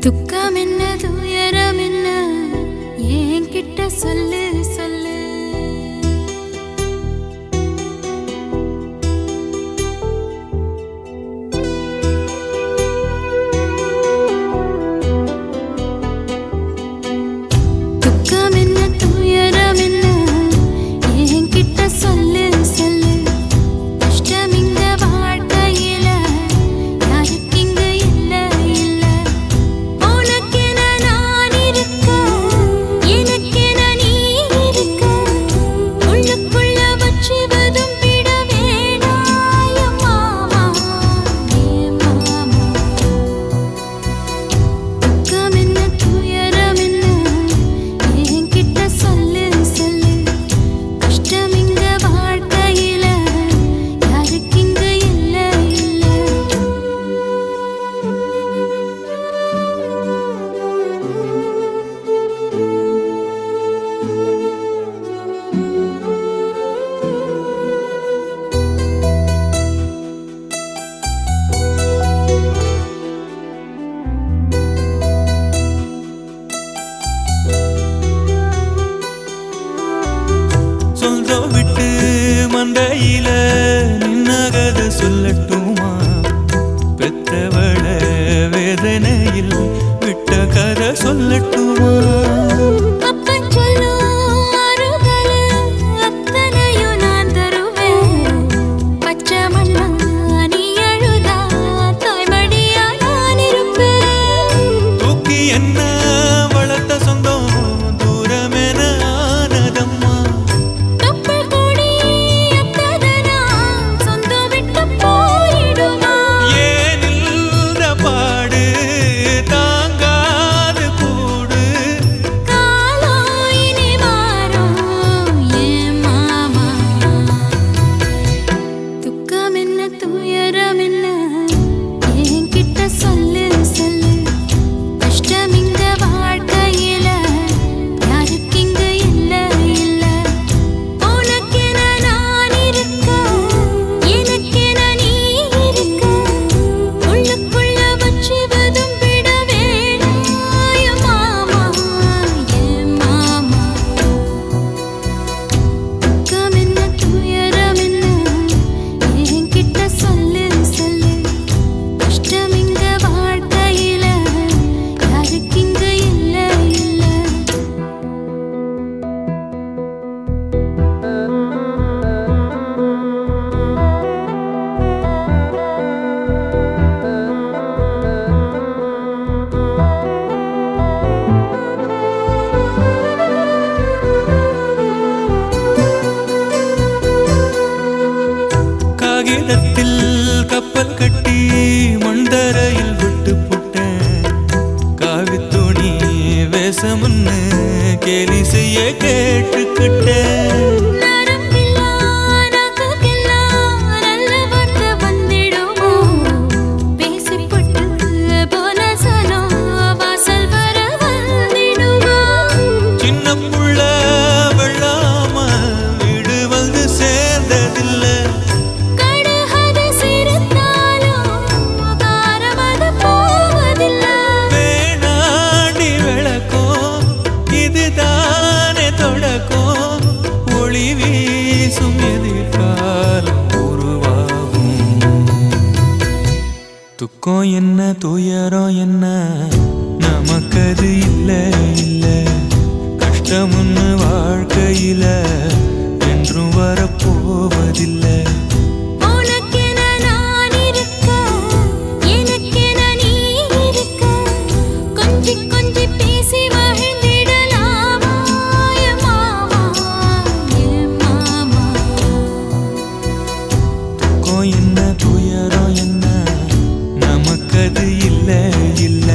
துக்கம் என்ன துயரம் என்ன என்கிட்ட சொல்லு சொல்லு. துக்கம் என்ன துயரம் என்ன என்கிட்ட சொல்லு சொல்லு. கஷ்டம் இங்க வாழ்க்கையில யாருக்கு இங்க இல்ல இல்ல. உனக்கென நான் இருக்க எனக்கென நீ இருக்க. உள்ளுக்குள்ள வச்சுவதும் விட வேணாய மாமா ஏ மாமா. துக்கம் என்ன துயரம் என்ன என்கிட்ட சொல்லு சொல்லு. கஷ்டம் இங்க வாழ்க்கையில யாருக்கு இங்க இல்ல இல்ல. சொந்தம் விட்டு மந்தையில நின்னகத சொல்லட்டுமா? பெத்தவள வேதனையில் விட்ட கதை சொல்லட்டுமா? அப்பன் சொல்லும் ஆறுதலு அத்தனையும் நான் தருவேன். பச்சை மண்ணா நீ அழுதா தாய்மடியா நான் இருப்பேன். தூக்கி என்ன வளர்த்த சொந்தம் தூரமென ஆனதம்மா. கப்பல் கூடி அத்ததனா சொந்தம் விட்டு போயிடுமா? ஏனில்த பாடு தாங்காது கூடு. காலம் இனி மாறும் ஏன் மாமா. துக்கம் என்ன துயரம் என்ன என்கிட்ட சொல்லு சொல்லு. கஷ்டம் இங்க வாழ்க்கையில யாருக்கு இங்க இல்ல இல்ல. உனக்கென நான் இருக்க எனக்கென நீ இருக்க. உள்ளுக்குள்ள வச்சுவதும் விட வேணாய மாமா ஏன் மாமா. துக்கம் என்ன துயரம் என்ன என்கிட்ட சொல்லு சொல்லு. கஷ்டம் இங்க வாழ்க்கையில யாருக்கு இங்க இல்ல இல்ல. காகிதத்தில் கப்பல் கட்டி மண்டரையில் விட்டு புட்டேன். காவித்துணி வேஷமுன்னு கேலி செய்ய கேட்டுக்கிட்டேன். நரம்பில்லா நாக்குக்கெல்லாம் நல்ல வார்த்தை வந்திடுமோ? பேசிப்பட்டு போன சனம் வாசல் வர வந்திடுமோ? சின்ன புள்ள வெள்ளாம வீடு வந்து சேர்ந்ததில்லை. கடுகது சிரித்தாலும் காரமது போவதில்லை. வேணாண்டி விளக்கம் இதுதானே தொடக்கம். ஒளி வீசும் எதிர்காலம் உருவாகும். துக்கம் என்ன துயரம் என்ன நமக்கது இல்ல இல்ல. கஷ்டம்னு வாழ்க்கையில என்றும் வரப்போவதில்லை. உனக்கென நான் இருக்க எனக்கென நீ இருக்க. கொஞ்சி கொஞ்சி பேசி மகிழ்ந்திடலாமா என் மாமா என் மாமா. துக்கம் என்ன துயரம் என்ன நமக்கது இல்ல இல்ல.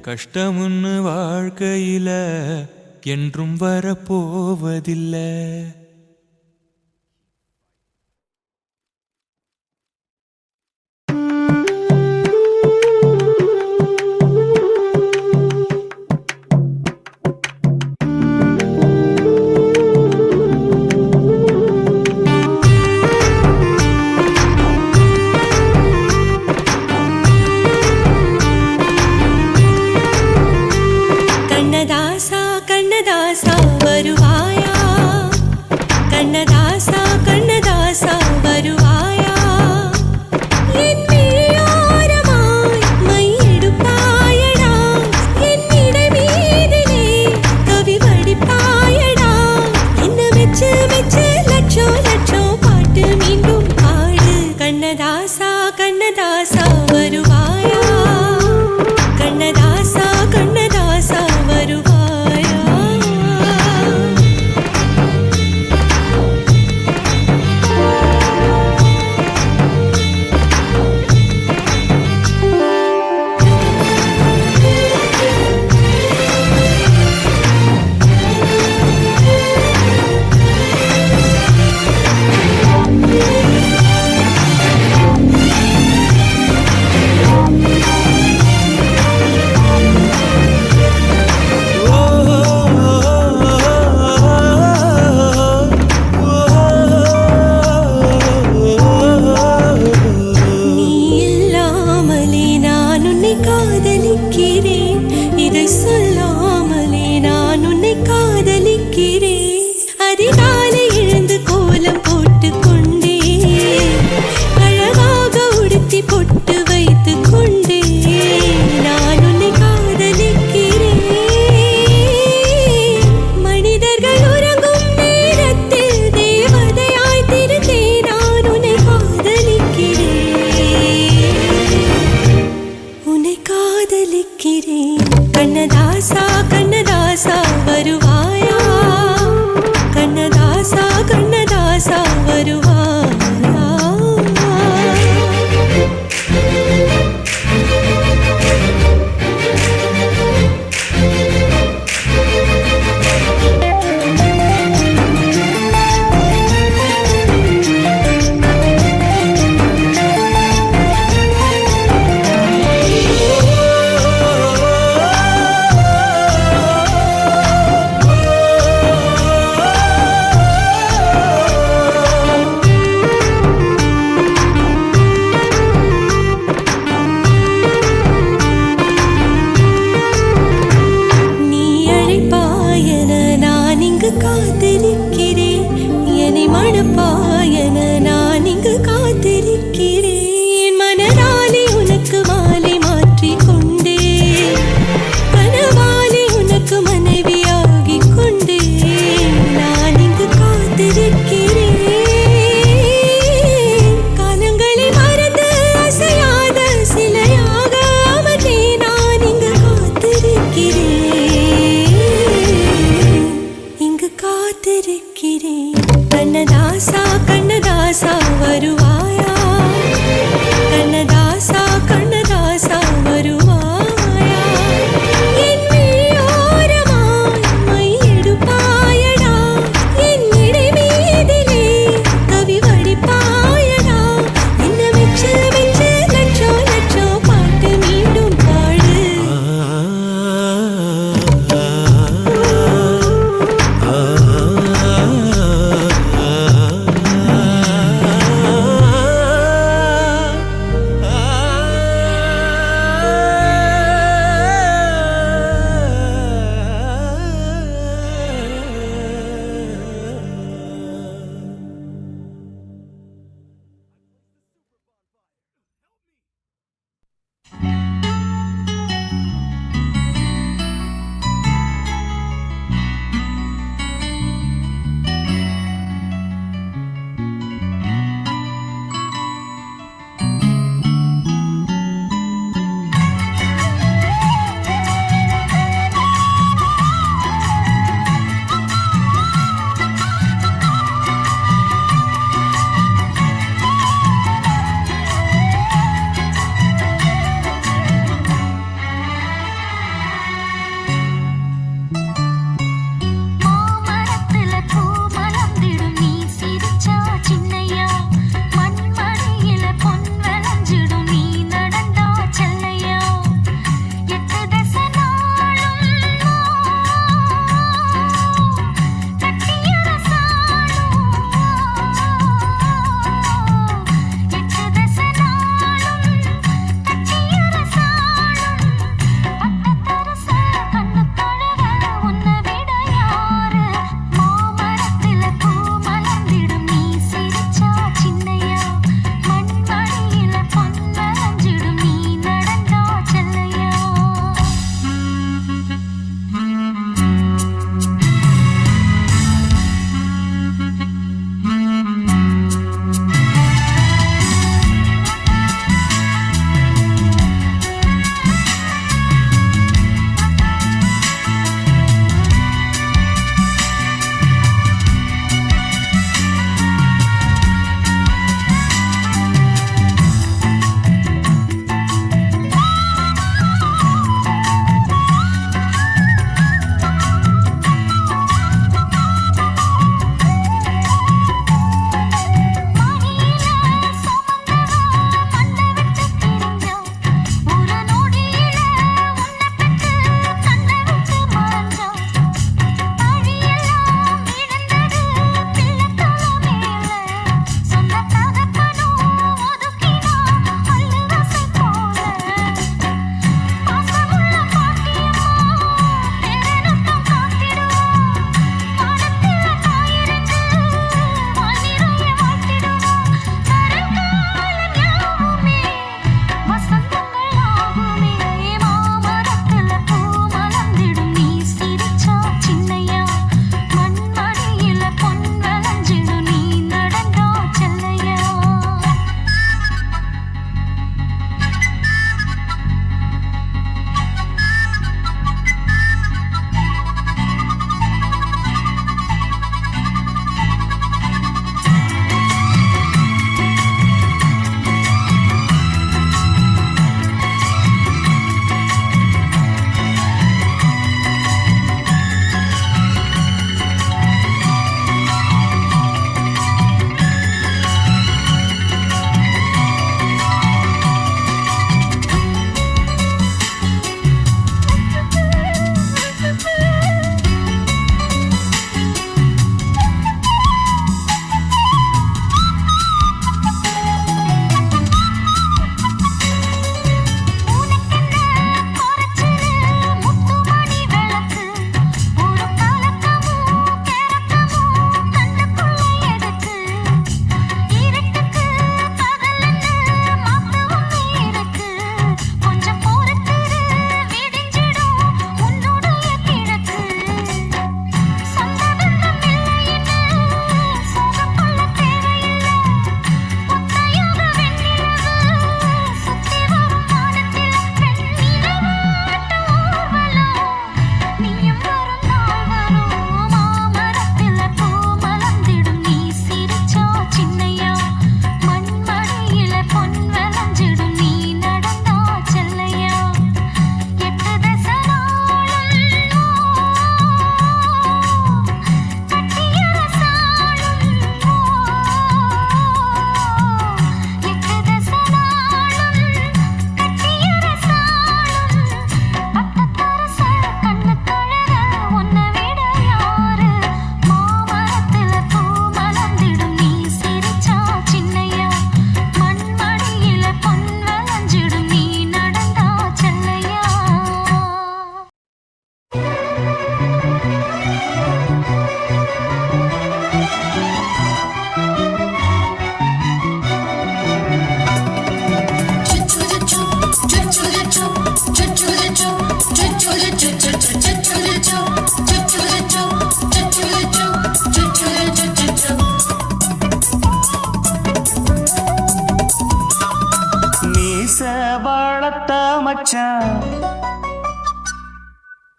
கஷ்டம்னு வாழ்க்கையில என்றும் வரப்போவதில்லை. வார்த்தை சொல்லாமலே நான் உன்னை காதலிக்கிறேன். அதிகாலை எழுந்து கோலம் போட்டு கொண்டே அழகாக உடுத்தி பொட்டு வைத்து கொண்டே நான் உன்னை காதலிக்கிறேன். மனிதர்கள் உறங்கும் நேரத்தில் தேவதையாய் திருந்தே நான் உன்னை காதலிக்கிறேன். உன்னை காதலிக்கிறேன். கண்ணதாசா கண்ணதாசா வருவாயா, கண்ணதாசா கண்ணதாசா வருவாயா. காத்திருக்கிறேன் என்னை மணப்பாயன நான் இங்கு காத்திருக்கிறேன். மனதாலே உனக்கு மாலை மாற்றிக் கொண்டே கனவாலே உனக்கு மனைவியாகி கொண்டே நான் இங்கு காத்திருக்கிறேன். காலங்களை மறந்து அசையாத சிலையாக அவனே நான் இங்கு காத்திருக்கிறேன். காத்திருக்கிறேன். கண்ணதாசா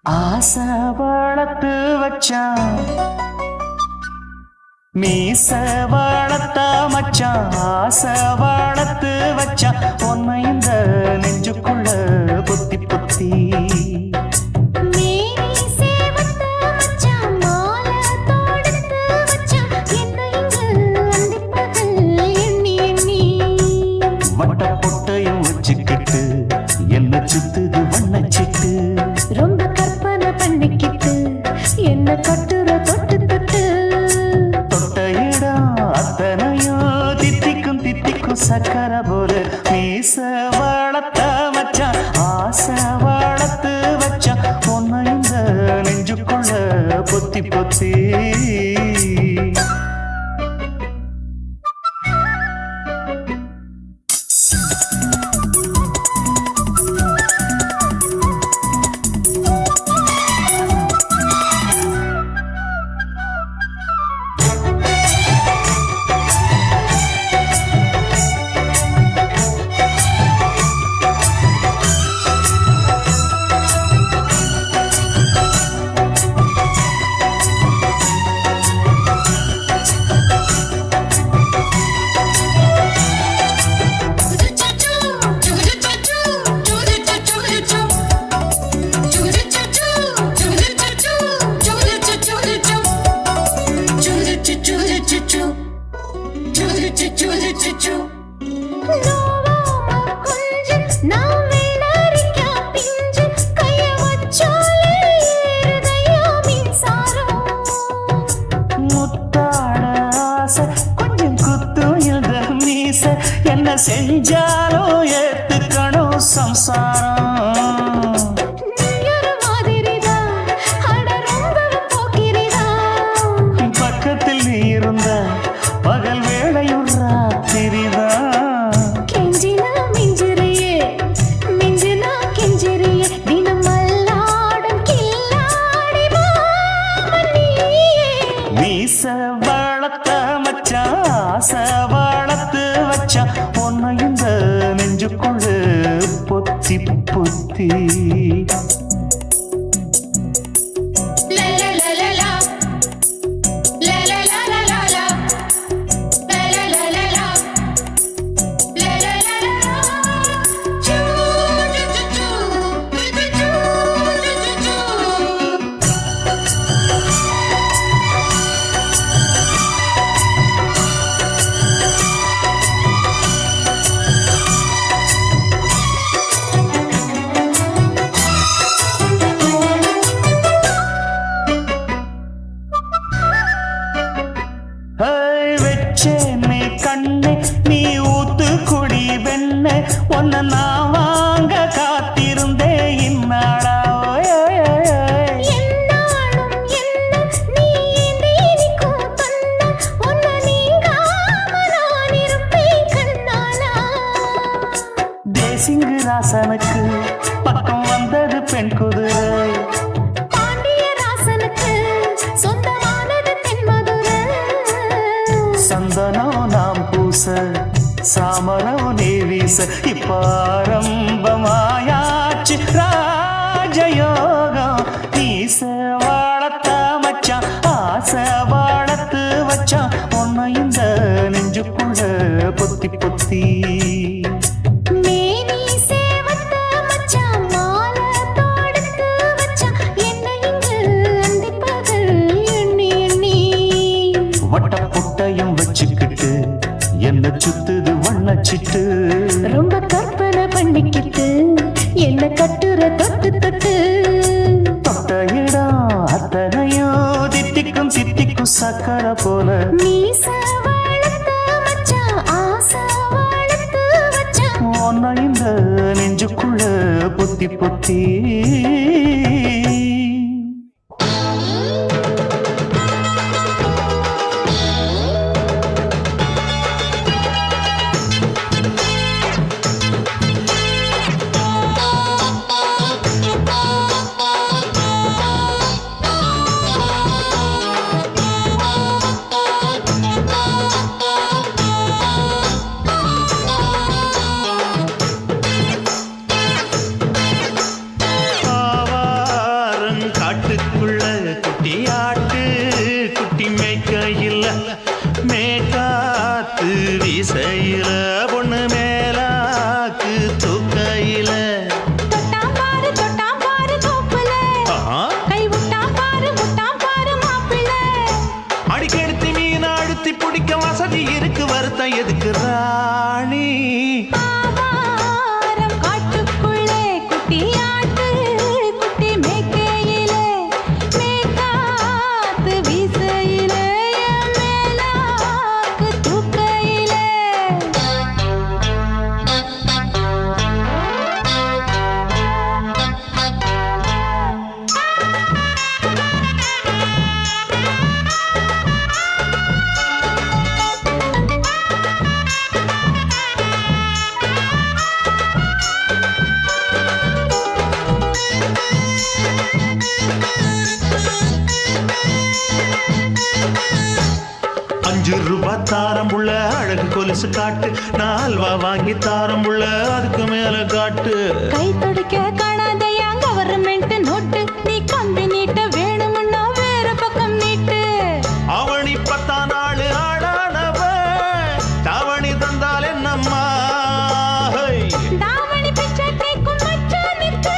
ஆசை வளர்த்து வச்சான் மீச வளர்த்த மச்சான் ஆசை வளர்த்து வச்சான் உன்னை இந்த நெஞ்சுக்குள்ள பொத்தி பொத்தி வட்ட பொட்டையும் வச்சுக்கிட்டு என்ன சுத்துது வண்ணச்சிட்டு ரொம்ப கற்பனை பண்ணிக்கிட்டு என்ன கட்டுற தொட்டு தொட்டு தொட்ட இடம் அத்தனையும் தித்திக்கும் தித்திக்கும் சக்கரை போல மீச வளர்த்த மச்சான் ஆசை வளர்த்து வச்சான் உன்னை இந்த நெஞ்சுக்குள்ள பொத்தி பொத்தி கொஞ்சம் குத்தும் இந்த மீச என்ன செஞ்சாலும் ஏத்துக்கணும் சம்சாரம் பக்கத்தில் நீ இருந்த பகல் வேளையும் ராத்திரிதான் மீச வளர்த்த மச்சான் ஆசை வளர்த்து வச்சான் உன்னை இந்த நெஞ்சுக்குள்ள பொத்தி பொத்தி வச்சேனே கண்ணே நீ ஊத்து குடி வெண்ணே உன்னை நான் வாங்க காத்திருந்தே இந்நாளா தேசிங்கு ராசனுக்கு பக்கம் வந்தது பெண் குதிரை சந்தனம் நாம் பூச சாமரம் நீ வீச இப்பாரம்பமாயாச்சு ராஜயோகம் நீச வாழத்த மச்சான் ஆசை வாழத்து வச்சான் உன்னை இந்த நெஞ்சுக்குள்ள பொத்தி பொத்தி வட்ட பொட்டையும் வச்சுக்கிட்டு என்ன சுத்துது வண்ணச்சிட்டு ரொம்ப கற்பனை பண்ணிக்கிட்டு என்ன கட்டுற தொட்டு தொட்டு தொட்ட இடம் அத்தனையும் தித்திக்கும் தித்திக்கும் சக்கரை போல மீச வளர்த்த மச்சான் ஆசை வளர்த்து வச்சான் உன்னை இந்த நெஞ்சுக்குள்ள பொத்தி பொத்தி வருத்த எதுக்கு ராணி ஆவாரம் காட்டுக்குள்ளே குட்டியாட்டு குட்டி மேய்க்கையிலே மேய்காத்து வீசையிலே என் மேலாக்கு தூக்கையிலே ₹5 தாரம் புள்ள அழகு கொலுசு காட்டு நான் அல்வா வாங்கி தாரம் புள்ள அதுக்கு மேல காட்டு கை துடிக்க காணாதையா கவர்மெண்ட் நோட்டு நீ கம்பி நீட்ட வேணும்னா வேற பக்கம் நீட்டு அவனி 10 நாள் ஆடானவ தாவணி தந்தால் என்னம்மா தாவணி பிச்சை கேக்கும் மச்சானுக்கு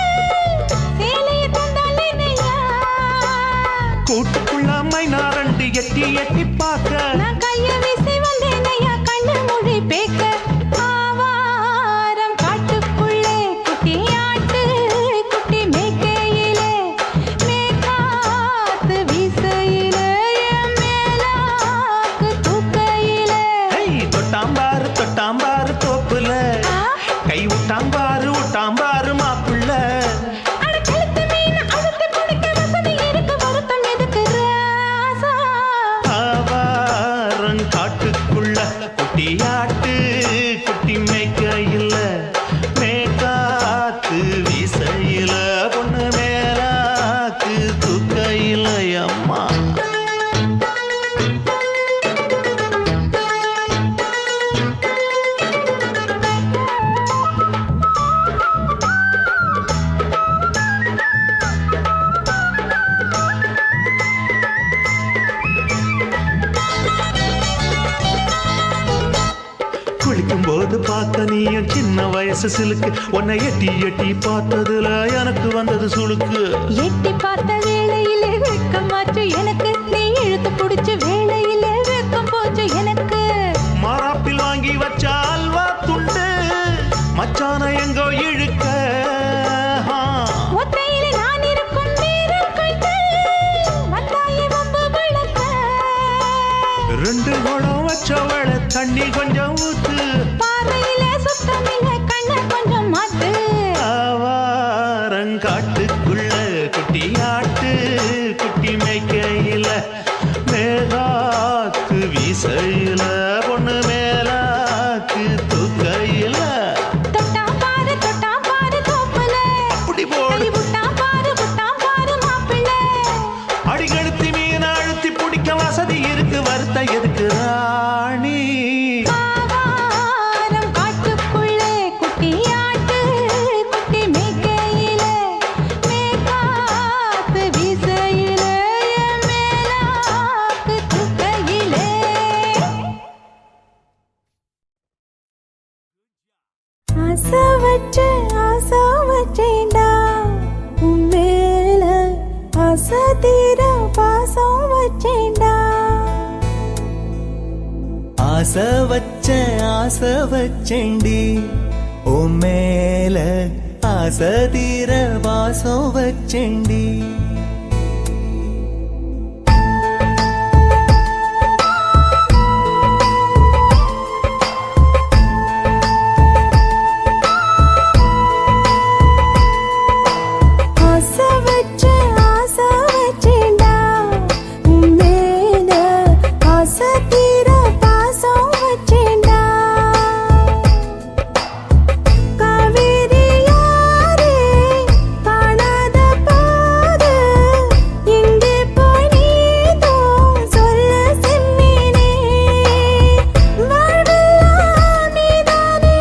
சேலையை தந்தாலே நையா கூட்டுக்குள்ள மைனாரண்டு எட்டி எட்டி பார்க்க நான் கைய வீசி வந்தேன் ஐயா கண்ணு மொழி பேக்க ஆவாரம் காட்டுக்குள்ளே குட்டியாட்டு குட்டி மேய்க்கையிலே மேய்காத்து வீசையிலே என் மேலாக்கு தூக்கையிலே தொட்டாம்பாரு தோப்புல கை விட்டாம்பாரு மாப்புள்ள அட கழுத்து மீன் அழுத்தி பிடிக்க வசதி இருக்கு வருத்தம் எதுக்கு ராசா ஆவாரம் காட்டுக்குள்ள குட்டியாட்டு குட்டி மேய்க்கையில மேய்காத்து வீசையில பொண்ணு மேலாக்கு தூக்கையில அம்மா குளிக்கும் போது பார்த்த நீயும் சின்ன வயசு சிலுக்கு உன்னை எட்டி எட்டி பார்த்ததுல எனக்கு வந்தது சுளுக்கு எட்டி பார்த்த வேளையிலே வெட்கமாச்சு எனக்கு நீ இழுத்து பிடிச்ச வேளையிலே வெட்கம் போச்சு எனக்கு மாறாப்பில் வாங்கி வச்ச அல்வா துண்டு மச்சான எங்கோ இழுக்க ஒத்தையிலே நான் இருக்கும் நேரம் கண்டு வந்தாயே வம்பு விளக்க 2 குடம் வச்சவள தண்ணி கொஞ்சம் ஊத்து பார்வையிலே சுத்தமில்லை கண்ணை கொஞ்சம் மாத்து ஆவாரங்காட்டுக்குள்ள குட்டியாட்டு குட்டி மேய்க்கையில மேலாக்கு வீசையில பொண்ணு மேலாக்கு தூக்கையில தொட்டாம் பாரு தோப்புல அப்படி போடு கை விட்டாம் பாரு மாப்பிள்ளை அடிகழுத்தி மீன் அழுத்தி பிடிக்க வசதி இருக்கு வருத்த எதுக்கு ராணி ஆவாரம் காட்டுக்குள்ளே குட்டியாட்டு குட்டி மேய்க்கையிலே மேய்காத்து வீசையிலே என் மேலாக்கு தூக்கையிலே ஆசை வச்சேன்டா உன் மேல ஆசை தீர பாசம் வச்சேன்டா ஆசை வச்சேண்டி ஓ மேல ஆசை தீர வாசம் வச்சேண்டி ஆசை வச்சேன்டா உன் மேல ஆசை தீர பாசம் வச்சேன்டா காவேரி யாரே காணாத போது எங்கே போய் நீதோ சொல்ல செம்மீனே வாழ்வெல்லாம் நீதானே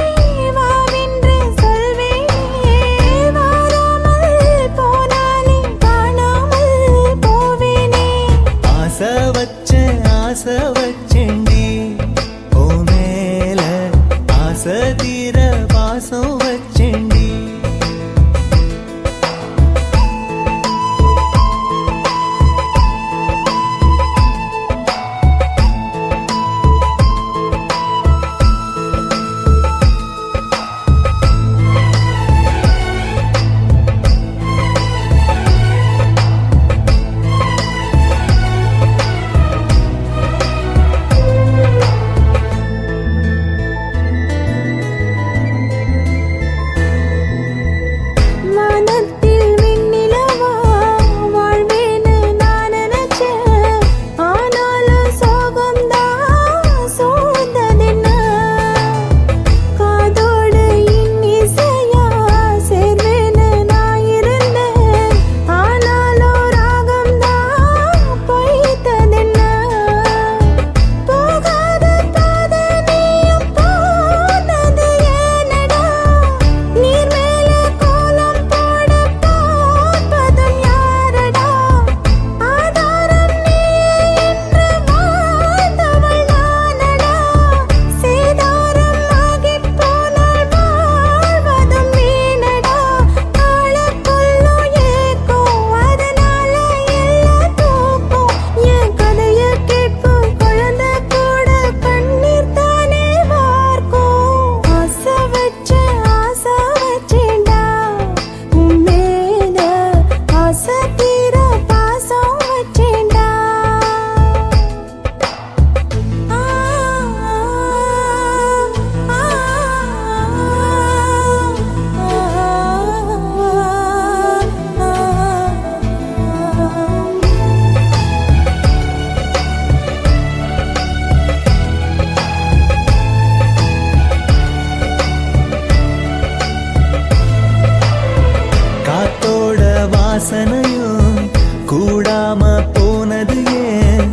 வாவென்று சொல்வேனே வாராமல் போனாலே வாசனையும் கூடாம போனது ஏன்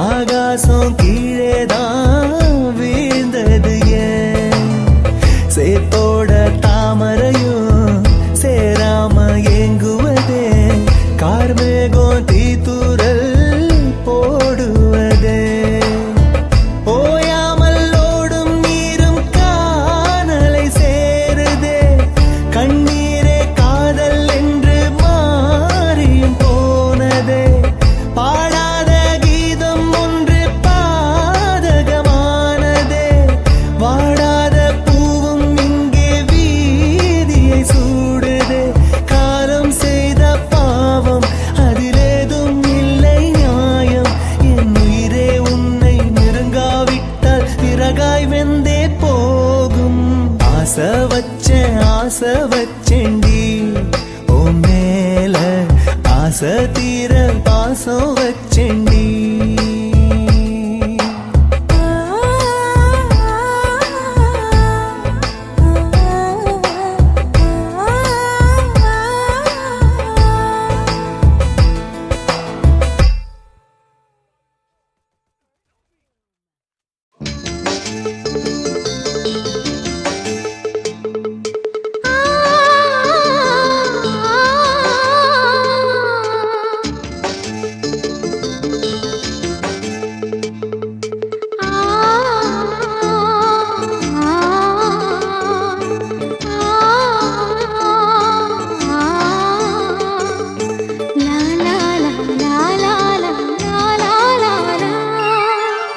ஆகாசம் கீழேதான் வீழ்ந்தது ஏன் சேத்தோட தாமரையும் சேராம ஏங்குவதே கார்மேகம் தீத்துரல் போடுவதே ஓயாமல் ஓடும் நீரும் காணலை சேருதே கண்ணீரே காதல் என்று மாறியும் போனதே பாடாத கீதம் ஒன்று பாதகமானதே வாடாத பூவும் இங்கே வீதியை சூடுதே காலம் செய்த பாவம் அதிலேதும் இல்லை நியாயம் என் உயிரே உன்னை நெருங்காவிட்டால் பிறகாய் வெந்தே போகும் ஆசை வச்சேன்டி ஓ மேல ஆசை தீர பாசம் வச்சேன்டி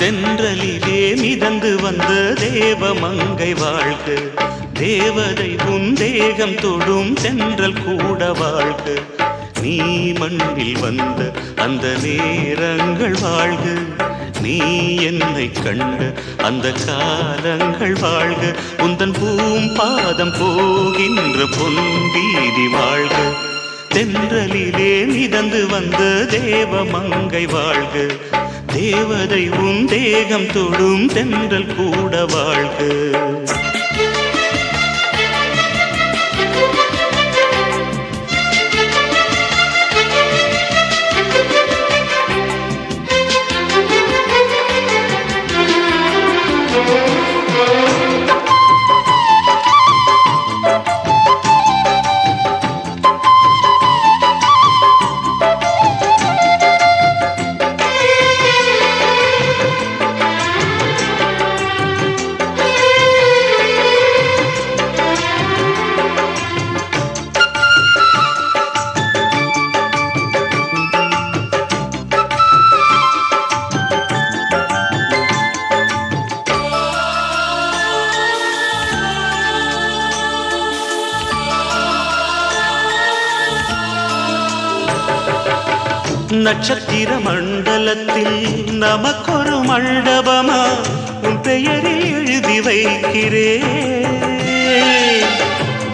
தென்றலிலே மிதந்து வந்த தேவமங்கை வாழ்க தேவதை உன் தேகம் தொடும் தென்றல் கூட வாழ்க நீ மண்ணில் வந்த அந்த நேரங்கள் வாழ்க நீ என்னை கண்ட அந்த காலங்கள் வாழ்க உந்தன் பூம்பாதம் போகின்ற பொன்வீதி வாழ்க தென்றலிலே மிதந்து வந்த தேவமங்கை வாழ்க தேவதை உன் தேகம் தொடும் தென்றல் கூட வாழ்க நட்சத்திர மண்டலத்தில் நமக்கொரு மண்டபமா உன் பெயரில் எழுதி வைக்கிறேன்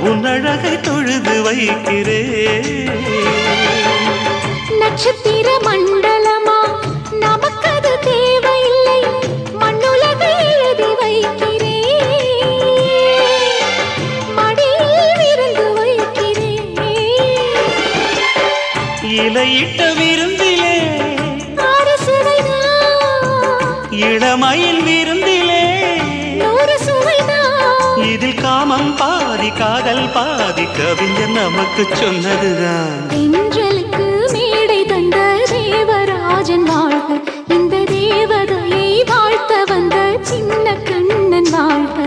உன் அழகை தொழுது வைக்கிறேன் நட்சத்திர மண்டலமா நமக்கது தேவையில்லை மண்ணுலகை எழுதி வைக்கிறேன் மடியில் விருந்து வைக்கிறேன் இலையிட்ட விருந்திலே இளமயில் விருந்திலே இதில் காமம் பாதி காதல் பாதி கவிஞர் நமக்கு சொன்னதுதான் தென்றலுக்கு மேடை தந்த தேவராஜன் வாழ்க இந்த தேவதையை வாழ்த்த வந்த சின்ன கண்ணன் வாழ்க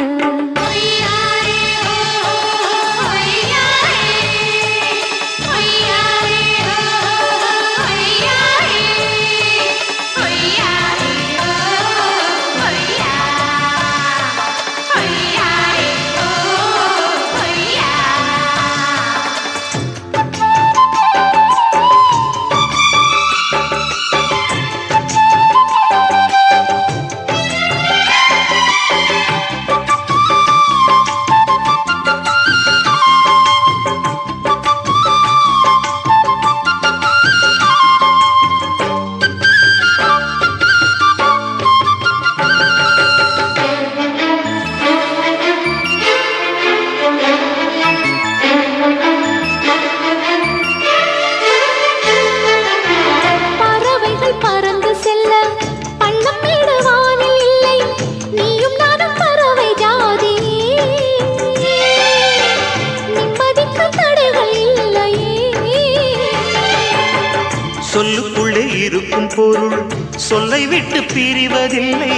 சொல்லுக்குள்ளே இருக்கும் பொருள் சொல்லை விட்டு பிரிவதில்லை,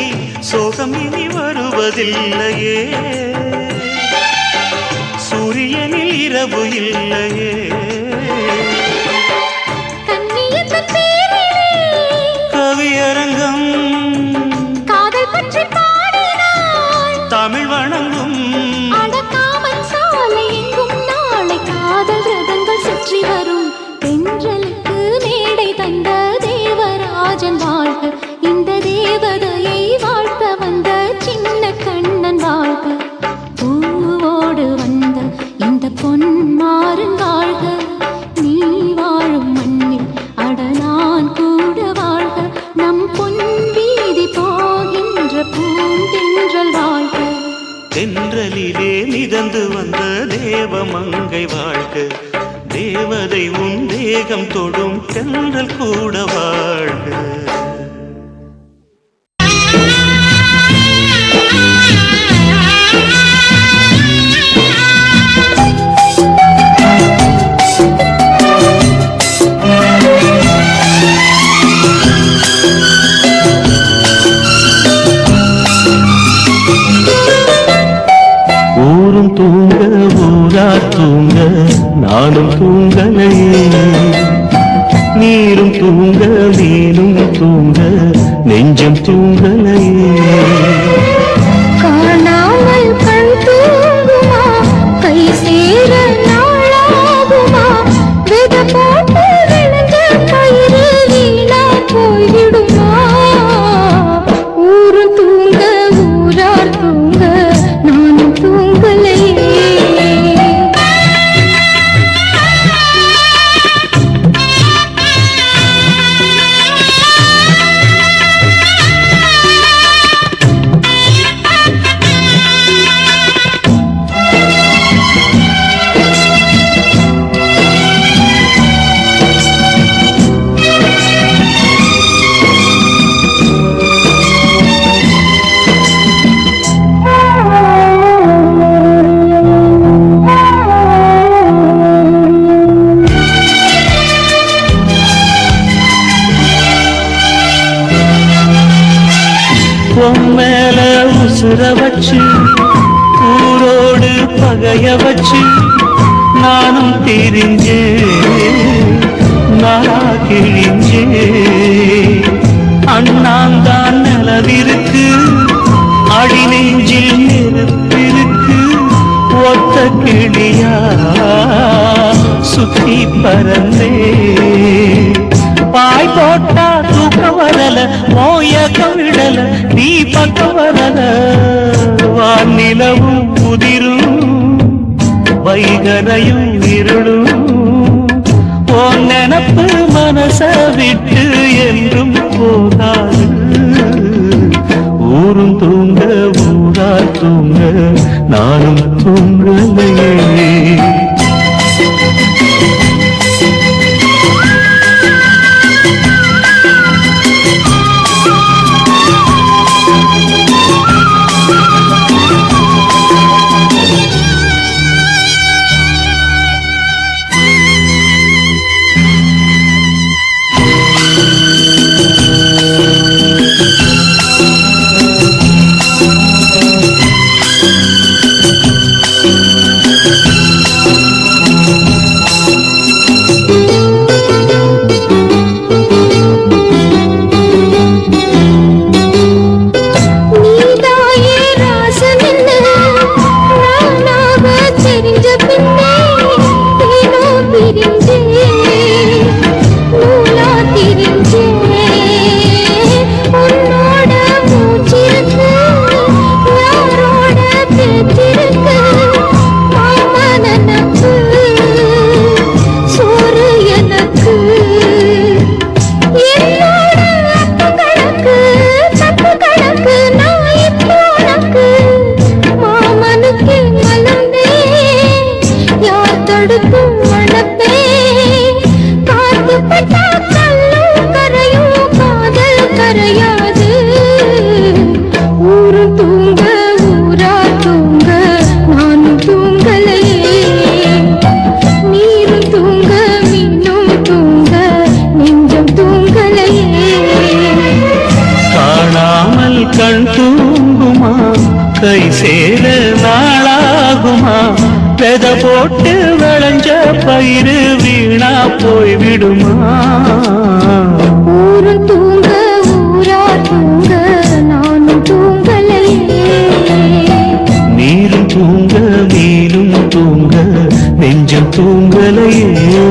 சோகம் இனி வருவதில்லையே, சூரியனில் இரவு இல்லையே. கவியரங்கம் காதல் பற்றி பாடினாள், தமிழ் வணங்கும் அடக்காமல் சாலை எங்கும் நாளை காதல் ரதங்கள் சுற்றி வரும். தென்றலுக்கு மேடை தந்த தேவராஜன் வாழ்க, இந்த தேவதையை வாழ்த்த வந்த சின்ன கண்ணன் வாழ்க. பூவோடு வந்த இந்த பொன்மாறன் வாழ்க, நீ வாழும் மண்ணில் அட நான் கூட வாழ்க. நம் பொன் வீதி போகின்ற பூந்தென்றல் வாழ்க. தென்றலிலே மிதந்து வந்த தேவமங்கை வாழ்க, தேவதை உன் தேகம் தொடும் தென்றல் கூட வாழ்க. ஊரும் தூங்க ஊரார் தூங்க நானும் தூங்கலையே, நீரும் தூங்க மீனும் தூங்க நெஞ்சம் தூங்கலையே. காணாமல் கண் தூங்குமா, கை சேர நாளாகுமா, வித போட்டு விழுந்த கயிறு வீணா போய்விடுமா. ஊரு தூங்க ஊரார் தூங்க நானும் தூங்கலையே. மேல உசுர வச்சு ஊரோடு பகைய வச்சு நானும் தெரிஞ்சே நாளா கிழிஞ்சே. அண்ணாந்தான் நிலவிருக்கு, அடி நெஞ்சில் நெருப்பிருக்கு, ஒத்த கிளியா சுத்தி பறந்தே. பாய் போட்டா தூக்கம் வரல, மோயக்கம் விடல, நீ பக்கம் வரல. வானிலவும் புதிரும் வைகரையும் இருளும், உன் நினப்பு மனச விட்டு என்றும் போகாது. ஊரும் தூங்க ஊரார் தூங்க நானும் தூங்கலையே. போட்டு விளைஞ்ச பயிறு வீணா போய் விடுமா ஊரும் தூங்க ஊரார் தூங்க நானும் தூங்கலையே நீரும் தூங்க நீரும் தூங்க நெஞ்சம் தூங்கலையே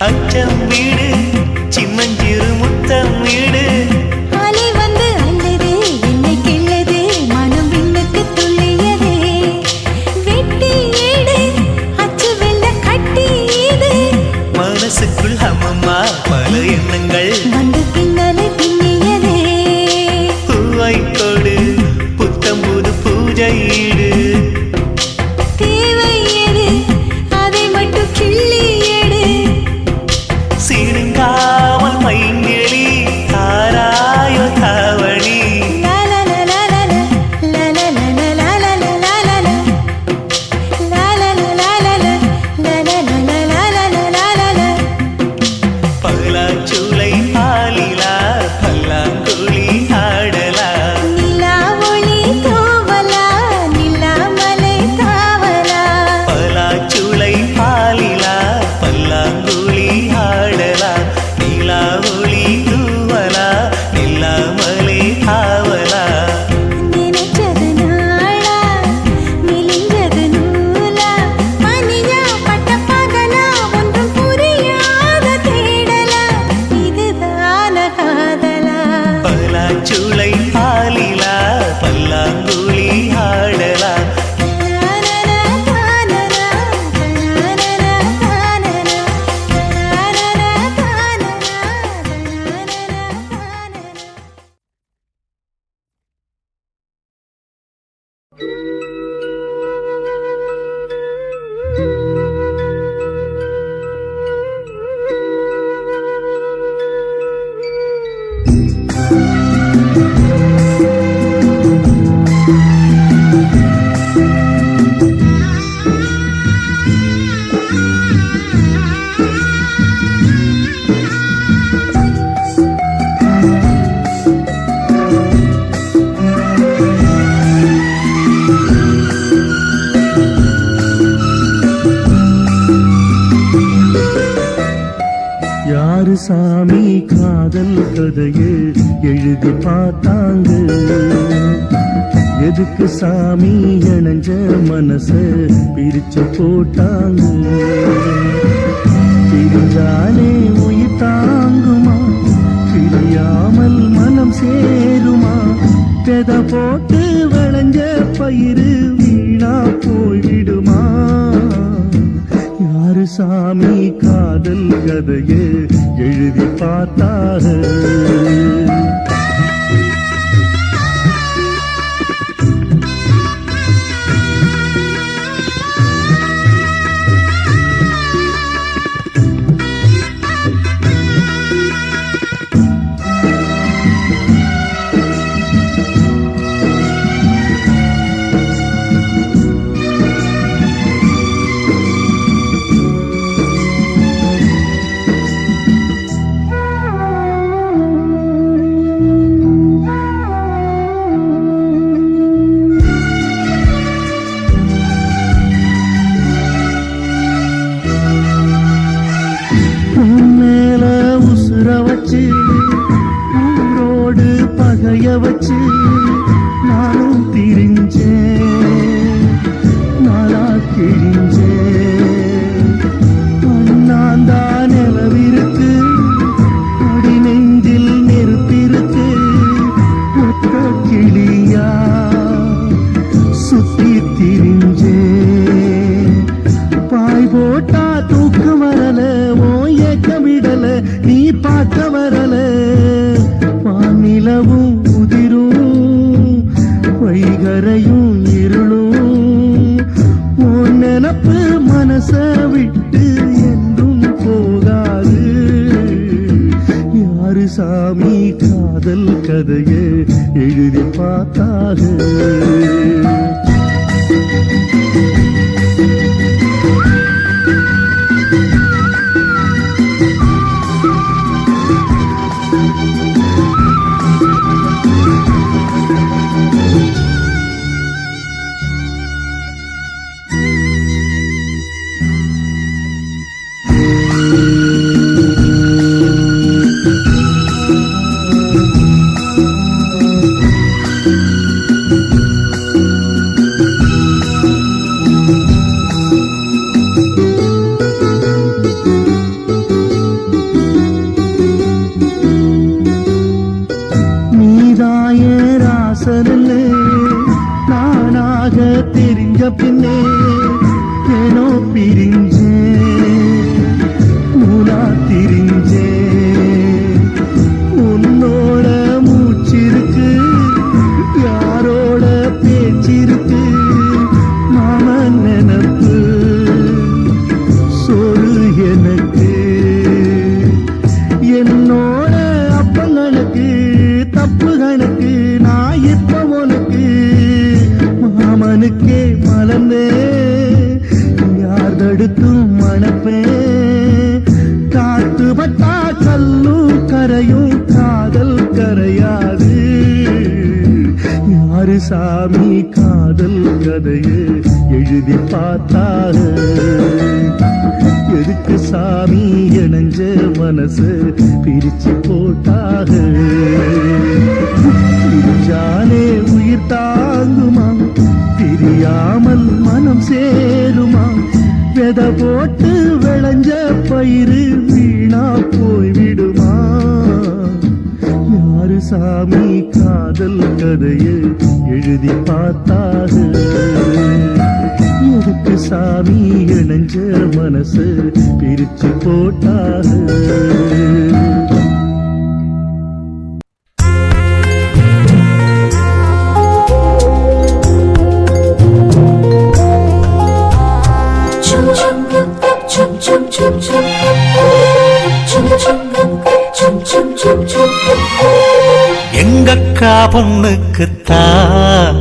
அச்சம் வீடு சின்னஞ்சிறு முத்தம் வீடு அலை வந்து அல்லது என்னை கிள்ளது மனம் விண்ணுக்கு துள்ளியதே வெட்டி ஏடு அச்சு வெள்ள கட்டி இது மனசுக்குள் அம்மம்மா பல எண்ணங்கள் வந்து பின்னலை பின்னியதே பூவை கொடு புத்தம் புது பூஜை ஈடு தேவை எது அதை மட்டும் கிள்ளி எடு சிறுங்காமல் பைங்கிளி தாராயோ தாவணி பலாச்சூளை பாலிலா பல்லாங்குழி ஆடலா நிலா ஒளி தோவலா நிலாமலை தாவலா பலாச்சூளை பாலிலா பல்லாங்குழி ஆடலா நிலா ஒளி தூவலா நில்லாமலே ஆவலா நினைச்சது நாளா மெலிஞ்சது நூலா பனியா பட்ட பகலா ஒன்றும் புரியாத தேடலா இதுதான காதலா பலாச்சூளை பாலிலா பல்லாங்குழி ஆடலா யாரு சாமி காதல் கதையை எழுதி பார்த்தாங்க எதுக்கு சாமி இணைஞ்ச மனச பிரிச்சு போட்டாங்க பிரிஞ்சாலே உயிர் தாங்குமா பிரியாமல் மனம் சேருமா தெத போட்டு விளைஞ்ச பயிறு வீணா போய்விடுமா யாரு சாமி காதல் கதையை எழுதி பார்த்தார வச்சு ஊரோடு பகைய வச்சு நானும் திரிஞ்சேன் நாளா கிழிஞ்சேன் அண்ணாந்தா நிலவிருக்கு அடி நெஞ்சில் நெருப்பிருக்கு ஒத்த கிளியா சுத்தி திரிஞ்சேன் பாய் போட்டா தூக்கு வரல ஓ ஏக்கம் விடல நீ பார்க்க வரல வானிலவும் உதிரும் வைகரையும் இருளும் உன் நினப்பு மனச விட்டு என்றும் போகாது யாரு சாமி காதல் கதையை எழுதி பார்த்தாக கதையை எழுதி பார்த்தாக எதுக்கு சாமி இணைஞ்ச மனசு பிரிச்சு போட்டாக பிரிஞ்சாலே உயிர் தாங்குமா தெரியாமல் மனம் சேருமா விதை போட்டு விளைஞ்ச பயிறு வீணா போய்விடுமா யாரு சாமி காதல் கதையை எழுதி பார்த்தாக எதுக்கு சாமி இணைஞ்ச மனசு பிரிச்சு போட்டாக எங்கக்கா பொண்ணுக்குத்தான்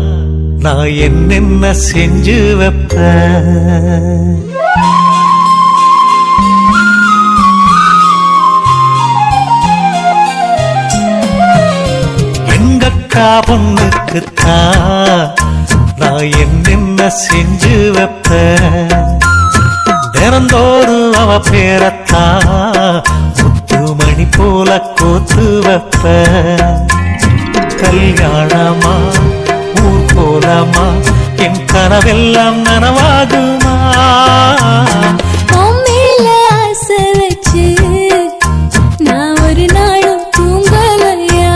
நான் என்னென்ன செஞ்சு வைப்பேன் எங்கக்கா பொண்ணுக்குத்தான் நான் என்னென்ன செஞ்சு வைப்பேன் தினந்தோறும் அவ பேரத்தான் முத்துமணி போல கோத்து வைப்பேன் கல்யாணமா ஊர் போலாமா என் கனவெல்லாம் நனவாகுமா மேல ஆசை வச்சு நான் ஒரு நாளும் தூங்கலையா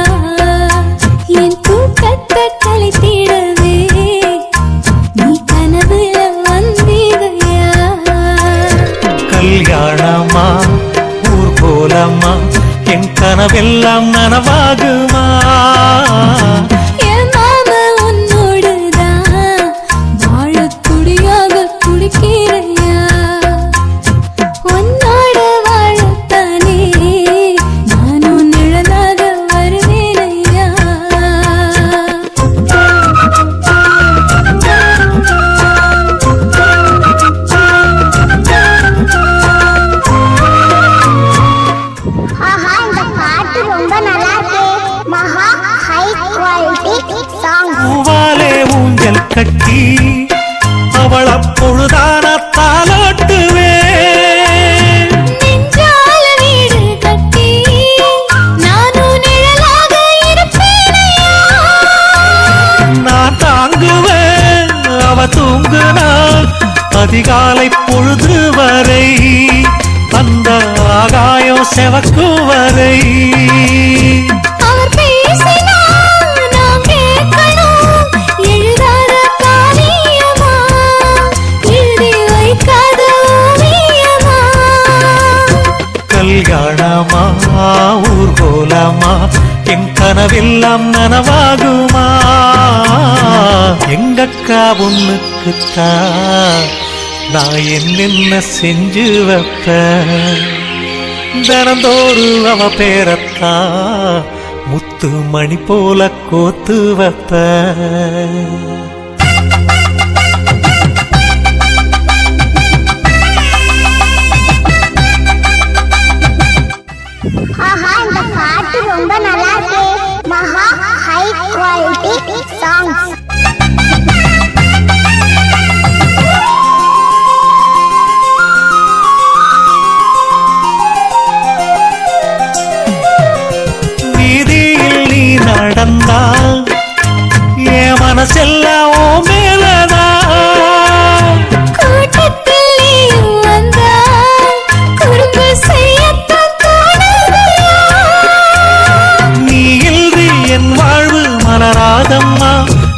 என் தூக்கத்தை கழித்திடவே நீ கனவுல வந்தீதையா கல்யாணமா ஊர் போலாமா என் கனவெல்லாம் நனவாகுமா என் மாமா உன்னோடுதான் வாழத் துடியாக துடிக்கிறையா உன்னோட வாழத்தானே நானும் நிழலாக வருவேனையா ஆஹா இந்த பாட்டு ரொம்ப நல்லா இருக்கு மகா ஹை குவாலிட்டி சாங் பூவாலே ஊஞ்சல் கட்டி அவள பொழுதான தாலாட்டுவேன் நெஞ்சால வீடு கட்டி நானும் நிழலாக இருப்பேனையா நான் தாங்குவேன் அவ தூங்குனாள் அதிகாலை பொழுது வரை அந்த ஆகாயம் செவக்கும் வரை அவர் பேசினால் நாம் கேட்கணும் எழுதாத காவியமா எழுதி வைக்காத ஓவியமா கல்யாணமா ஊர் போலாமா என் கனவெல்லாம் நனவாகுமா எங்கக்கா பொண்ணுக்குத்தான் நான் என்னென்ன செஞ்சு வைப்பேன் தினந்தோறும் அவ பேரத்தான் முத்து மணி போல கோத்து வைப்பேன் ஆஹா இந்த பாட்டு ரொம்ப நல்லா இருக்கு மகா ஹை குவாலிட்டி சாங் வீதியில் நீ நடந்தா என் மனசெல்லாம் ஓ மேலதான் கூட்டத்தில் நீயும் வந்தா குறும்பு செய்யத்தான் தோணுதையா நீ இன்றி என் வாழ்வு மலராதம்மா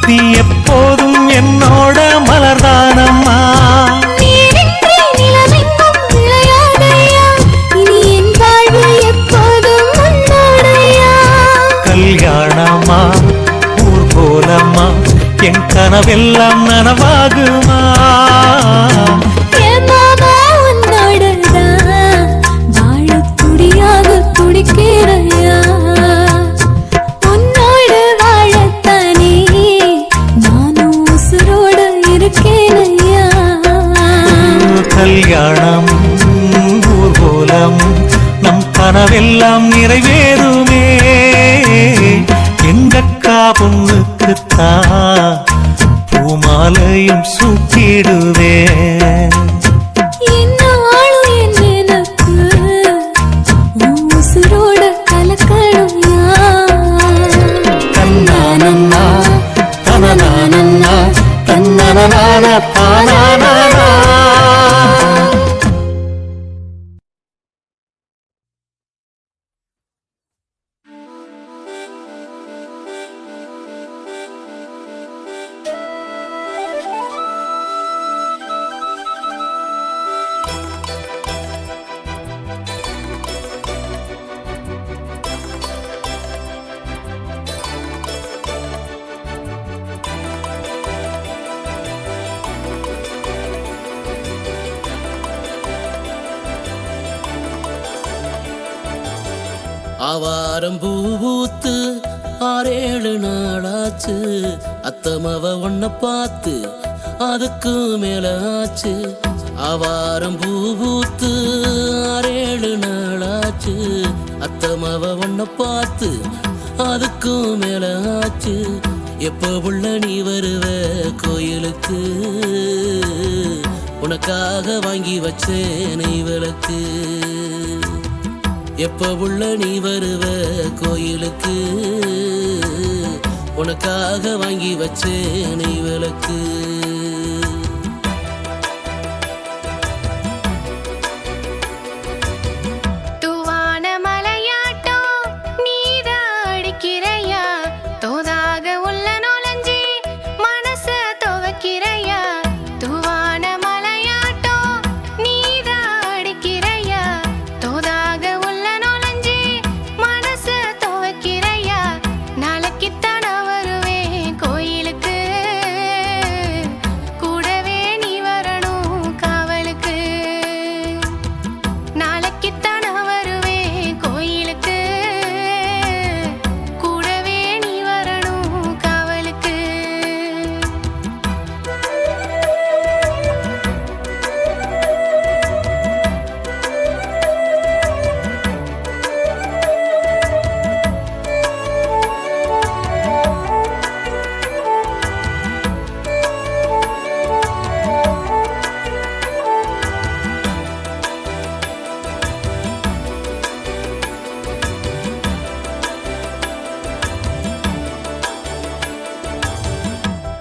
நீ எப்போதும் என்னோட மலர்தானம்மா நீரின்றி நிலவெங்கும் விளையாடையா இனி என் வாழ்வு எப்போதும் உன்னோடையா கல்யாணமா ஊர் போலம்மா என் கனவெல்லாம் நனவாகுமா என் மாமா உன்னோடுதான் வாழத் துடியாக துடிக்கிறையா உன்னோடு வாழத்தானே நானும் உசுரோடு இருக்கேனையா கல்யாணம் ஊர்வலம் நம் கனவெல்லாம் நிறைவேறுமே எங்கக்கா பொண்ணுக்குத்தான் பூமா மாலையும் சூட்டிடுவேன். என்னாலும் என் நினைப்பு உன் உசுரோட கலக்கணும்யா. தன்னானன்னா தனனானன்னா தன்னனனான தானானா. ஆவாரம் பூத்து 6-7 நாளாச்சு, அத்தமவ ஒன்ன பார்த்து அதுக்கு மேல ஆச்சு. ஆவாரம் பூத்து 6-7 நாளாச்சு, அத்தமவ ஒன்ன பார்த்து அதுக்கு மேல ஆச்சு. எப்ப உள்ள நீ வருவ கோயிலுக்கு, உனக்காக வாங்கி வச்சேன் நெய் விளக்கு. எப்ப உள்ள நீ வருவ கோயிலுக்கு, உனக்காக வாங்கி வச்சேன் நெய் விளக்கு. தூவான மலையாட்டம் நீதான் அடிக்கிறையா, தோதாக உள்ள நுழைஞ்சி மனச துவக்கிறையா. தூவான மலையாட்டம் நீதான் அடிக்கிறையா, தோதாக உள்ள நுழைஞ்சி மனச துவக்கிறையா. நாளைக்குத்தான் வருவேன் கோயிலுக்கு, கூடவே நீ வரணும் காவலுக்கு. நாளைக்குத்தான் வருவேன் கோயிலுக்கு, கூடவே நீ வரணும் காவலுக்கு.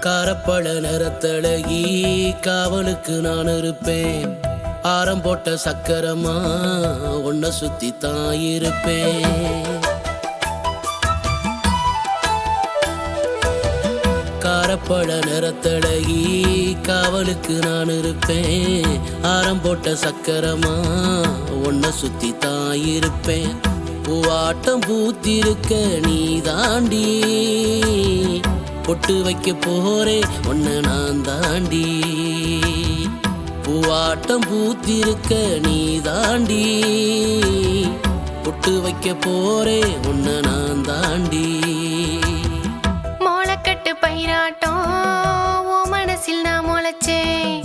காரப்பழ நிறத்தழகி காவலுக்கு நான் இருப்பேன். ஆரம் போட்ட சக்கரமா உன்னை சுத்தி தான் இருப்பேன். காரப்பழ நிறத்தழகி காவலுக்கு நான் இருப்பேன். ஆரம் போட்ட சக்கரமா உன்னை சுத்தி தான் இருப்பேன். பூவாட்டம் பூத்திருக்க நீ தாண்டி, பொட்டு வைக்க போறே உன்னை நான் தாண்டி. பூவாட்டம் பூத்திருக்க நீ தாண்டி, பொட்டு வைக்க போறே உன்னை நான் தாண்டி. மோளக்கட்டு பயிராட்டம் ஓ மனசில் நான் முளைச்சேன்.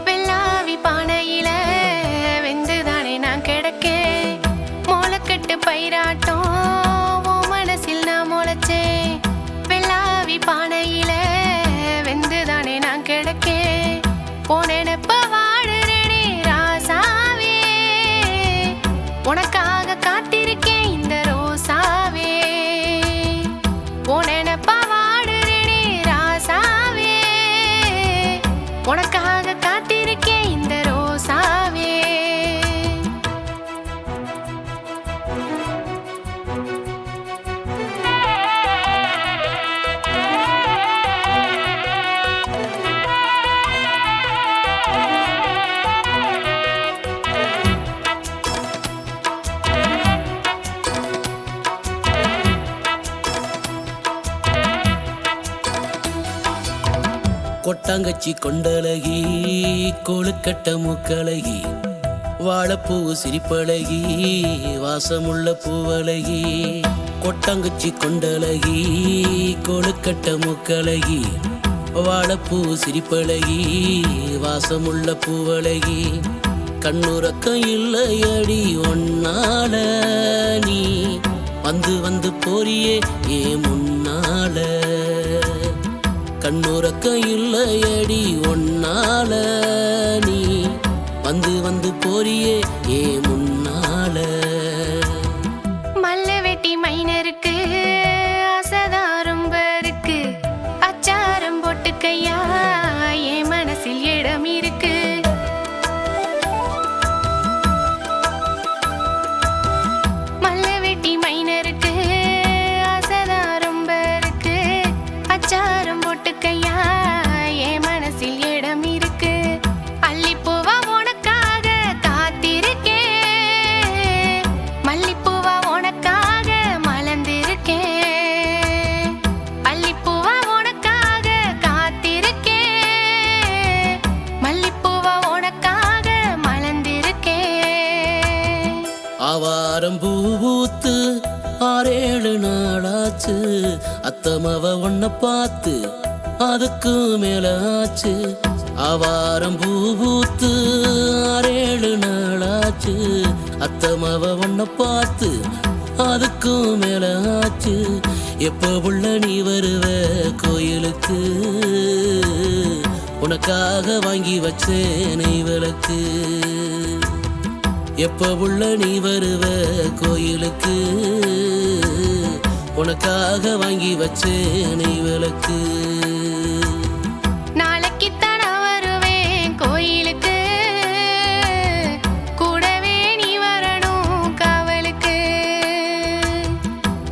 வெள்ளாவி பானையில வெந்துதானே நான் கிடக்கேன். மோளக்கட்டு பயிராட்டம் ஓ மனசில் நான் முளைச்சேன். வெள்ளாவி பானையில வெந்துதானே நான் கிடக்கேன். போனேனப்ப வாடுறேனே ராசாவே, உனக்காக காத்திருக்கேன் இந்த ரோசாவே. போனேனப்ப வாடுறேனே ராசாவே, உனக்காக காத்திருக்கேன் இந்த ரோசாவே. கொட்டாங்கச்சி கொண்டழகி கொழுக்கட்ட முக்கழகி, வாழைப்பூ சிரிப்பழகி வாசமுள்ள பூவழகி. கொட்டாங்கச்சி கொண்டழகி கொழுக்கட்ட முக்கழகி, வாழைப்பூ சிரிப்பழகி வாசமுள்ள பூவழகி. கண்ணுறக்கம் இல்லையடி ஒன்னால, நீ வந்து வந்து போறியே ஏ முன்னால. கண்ணுறக்க இல்லையடி ஒன்னால நீ வந்து வந்து போறியே ஏ முன்னால மல்ல வெட்டி மைனருக்கு ஆசைதான் ரொம்ப இருக்கு அச்சாரம் போட்டுக்கையா என் மனசில் இடம் இருக்கு மல்ல வெட்டி மைனருக்கு ஆசைதான் ரொம்ப இருக்கு அச்சாரம் போட்டுக்கையா என் மனசில் இடம் இருக்கு அள்ளிப்பூவா உனக்காக காத்திருக்கேன் மல்லிப்பூவா உனக்காக மலர்ந்திருக்கேன் அள்ளிப்பூவா உனக்காக காத்திருக்கேன் மல்லிப்பூவா உனக்காக மலர்ந்திருக்கேன் ஆவாரம் பூத்து 6-7 நாளாச்சு அத்தமவ ஒன்ன பார்த்து அதுக்கு மேல ஆச்சு ஆவாரம் பூத்து 6-7 நாளாச்சு அத்தமவ ஒன்ன பார்த்து அதுக்கு மேல ஆச்சு எப்ப உள்ள நீ வருவ கோயிலுக்கு உனக்காக வாங்கி வச்சேன் நெய் விளக்கு எப்ப உள்ள நீ வருவ கோயிலுக்கு உனக்காக வாங்கி வச்சேன் நெய் விளக்கு நாளைக்குத்தான் நான் வருவேன் கோயிலுக்கு கூடவே நீ வரணும் காவலுக்கு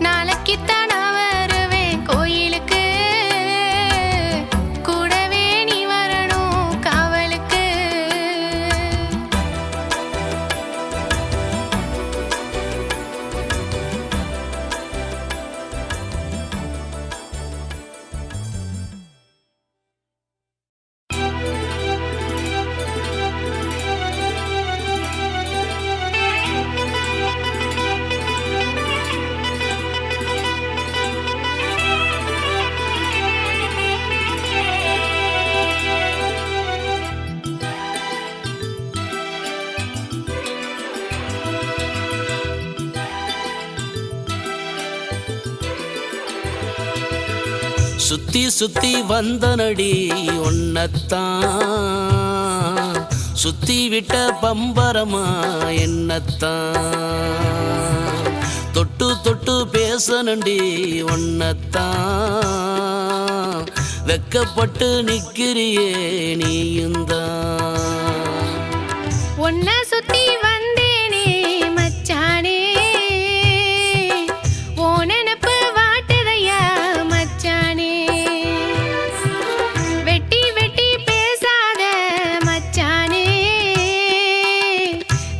நாளைக்குத்தான் நான் வருவேன் கோயிலுக்கு கூடவே நீ வரணும் காவலுக்கு சுத்தி சுத்தி வந்தனடி ஒன்னத்தான் சுத்தி விட்ட பம்பரமா என்னத்தான் தொட்டு தொட்டு பேசனண்டி ஒன்னத்தான் வெக்கப்பட்டு நிக்கிறியே நீயுந்தான் உன்னை சுத்தி வந்தேனே மச்சானே ஓ நினப்பு வாட்டுதையா மச்சானே வெட்டி வெட்டி பேசாத மச்சானே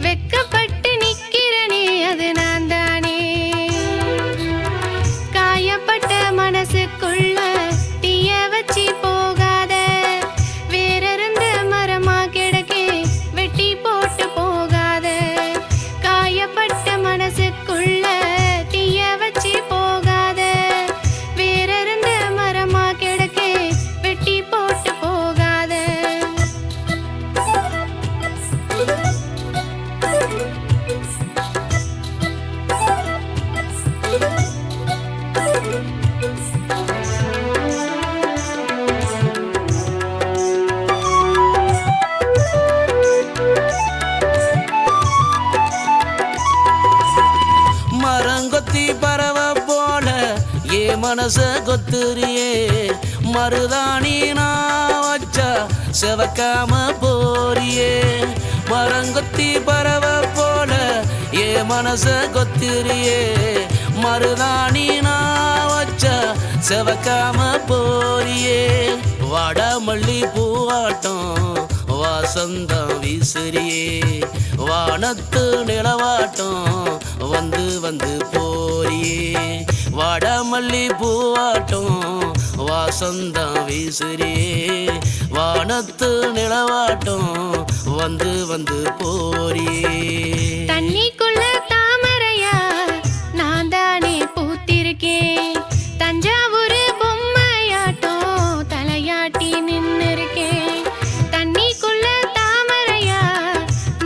வெக்கப்பட்டு நிக்கிறனே அது நான் தானே காயப்பட்ட மனசுக்குள்ள தீய வச்சி போகாத வேறிருந்து மரமா கிடக்கே வெட்டி போட்டு போகாத காயப்பட்ட மனசுக்குள்ள தீய வச்சி போகாத வேறிருந்து மரமா கிடக்கே வெட்டி போட்டு போகாத மரங்கொத்தி பறவை போல ஏ மனச கொத்துறியே மருதாணி நான் வச்சா செவக்காம போறியே மரங்கொத்தி பறவை போல ஏ மனச கொத்துறியே மருதாணி நான் வச்சா செவக்காம போறியே வாடாமல்லி பூவாட்டம் வாசந்தம் வீசுறியே வானத்து நிலவாட்டம் வந்து வந்து போறியே வாடாமல்லி பூவாட்டம் வாசந்தம் வீசுறியே வானத்து நிலவாட்டம் வந்து வந்து போறியே தண்ணிக்குள்ள தாமரையா நான் தானே பூத்திருக்கேன் தஞ்சாவூர் பொம்மையாட்டம் தலையாட்டி நின்னு இருக்கேன் தண்ணிக்குள்ள தாமரையா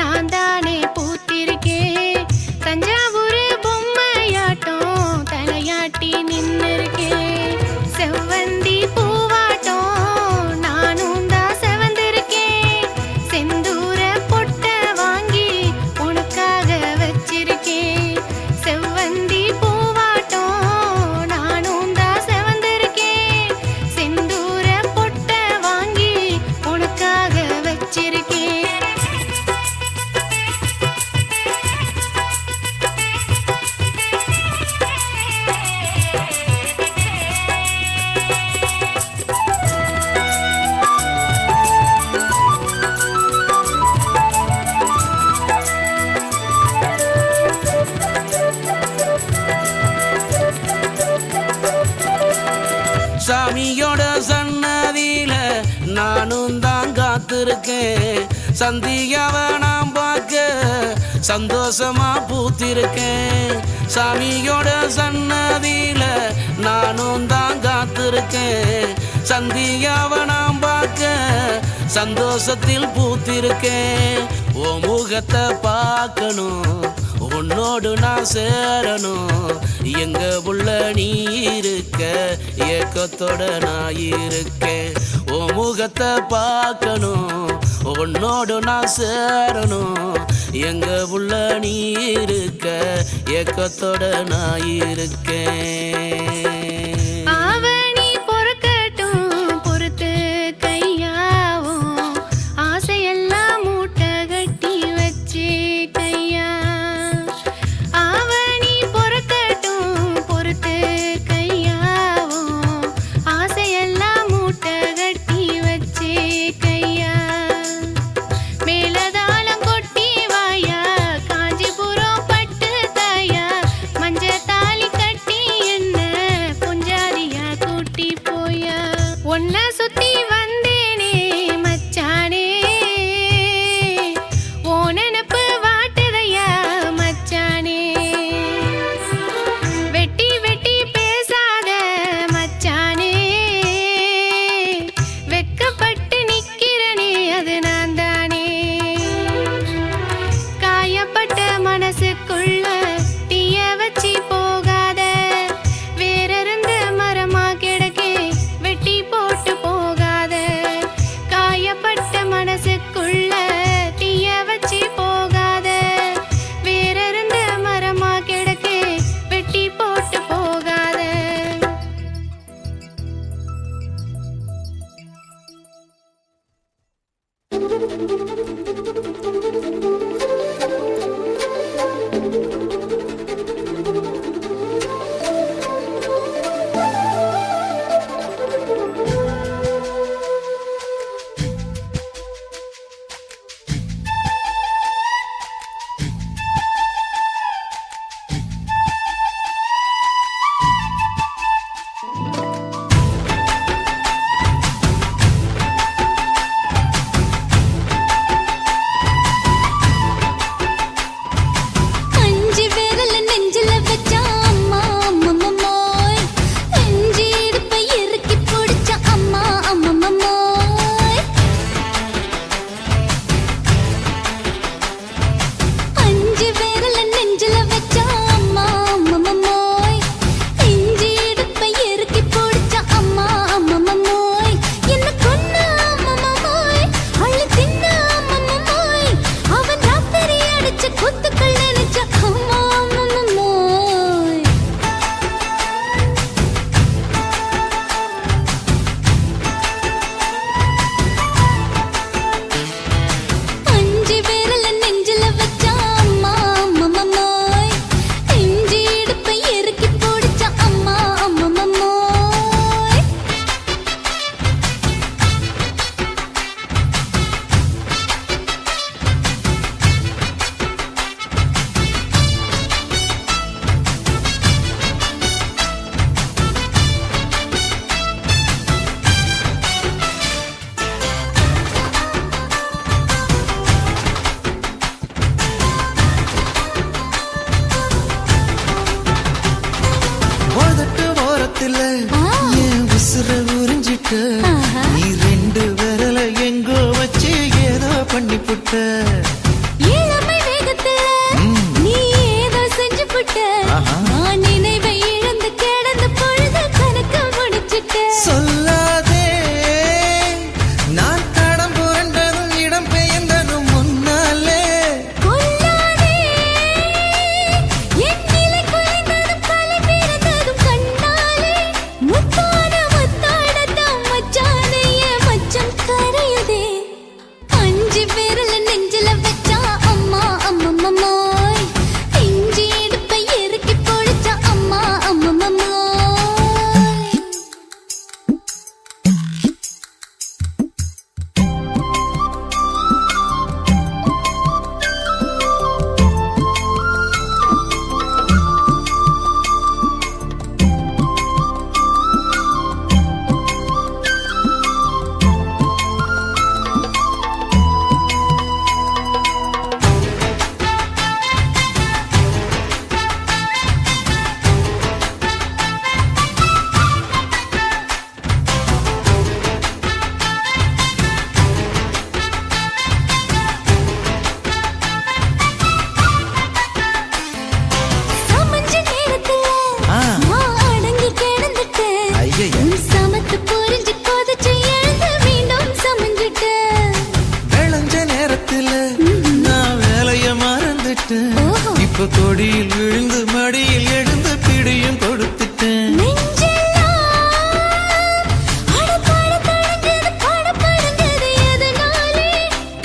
நான் தானே பூத்திருக்கேன் தஞ்சாவூர் பொம்மையாட்டம் தலையாட்டி நின்னு இருக்கேன் செவ்வந்தி பூவாட்டம் காத்திருக்கேன் சந்தியாவ நான் பார்க்க சந்தோஷமா பூத்திருக்கேன் சாமியோட சன்னதியில நானும் தான் காத்திருக்கேன் சந்தியாவ நான் பார்க்க சந்தோஷத்தில் பூத்திருக்கேன் ஓ முகத்தை பார்க்கணும் உன்னோடு நான் சேரணும் எங்க உள்ள நீ இருக்க ஏக்கத்தோட நான் இருக்கேன் ஓ முகத்தை பார்க்கணும் உன்னோடு நான் சேரணும் எங்க உள்ள நீ இருக்க ஏக்கத்தோட நான் இருக்கேன் ஆவணி பொறுக்கட்டும் பொறுத்து கையாவும் ஆசையெல்லாம் மூட்டை கட்டி வச்சு கையா ஆவணி பொறுக்கட்டும் பொறுத்து கையாவும் ஆசையெல்லாம் மூட்டை கட்டி வச்சு கையா மேலதாளம் கொட்டி வாயா காஞ்சிபுரம் பட்டு தாயா மஞ்ச தாலி கட்டி என்ன பொஞ்சாதியா கூட்டி போயா ஒன்ன சுத்தி வந்தேனே மச்சானே ஓ நினப்பு வாட்டுதையா மச்சானே வெட்டி வெட்டி பேசாத மச்சானே வெக்கப்பட்டு நிக்கிறனே அது நான் தானே காயப்பட்ட மனசுக்குள்ள தீய வச்சி போகாத வேறிருந்த மரமா கிடக்கே வெட்டி போட்டு போகாத காயப்பட்ட மனசுக்குள்ள தீய வச்சி போகாத வேறிருந்த மரமா கிடக்கே வெட்டி போட்டு போகாத அஞ்சு விரல நெஞ்சில வச்சா அம்மா அம்மம்மோய் நெஞ்சு இடுப்பை இறுக்கி பிடிச்ச அம்மா அம்மம்மோய் அஞ்சு விரல நெஞ்சில வச்சா அம்மா அம்மம்மோய் நெஞ்சு இடுப்பை இறுக்கி பிடிச்ச அம்மா அம்மம்மோய் என்ன கொன்ன அம்மம்மோய் அள்ளி தின்ன அம்மம்மோய் அவன் ராத்திரி அடிச்ச குத்துக்கள் நினைச்ச அம்மா அம்மம்மோய் அஞ்சு விரல நெஞ்சில வச்சா அம்மா அம்மம்மோய் நெஞ்சு இடுப்பை இறுக்கி பிடிச்ச அம்மா அம்மம்மோய் உதட்டு ஓரத்துல என் உசுர உறிஞ்சிட்ட நீ ரெண்டு விரல எங்கோ வச்சு ஏதோ பண்ணி புட்ட இளமை வேகத்துல நீ ஏதோ செஞ்சு புட்ட நான் நினைவை இழந்து கிடந்த பொழுது கணக்க முடிச்சிட்ட சொல்லாதே நான் தடம் புரண்டதும் இடம் பெயர்ந்ததும் முன்னாலே கொல்லாதே என் நிலை குறைந்ததும் கலை பிறந்ததும் கண்ணாலே முத்தான முத்தாடத்தான் மச்சானே என் மச்சம் கரையுதே அஞ்சு விரல நெஞ்சில வச்ச இப்ப கொடியில் விழுந்து மடியில் எழுந்து பிடியும் கொடுத்துட்டேன்.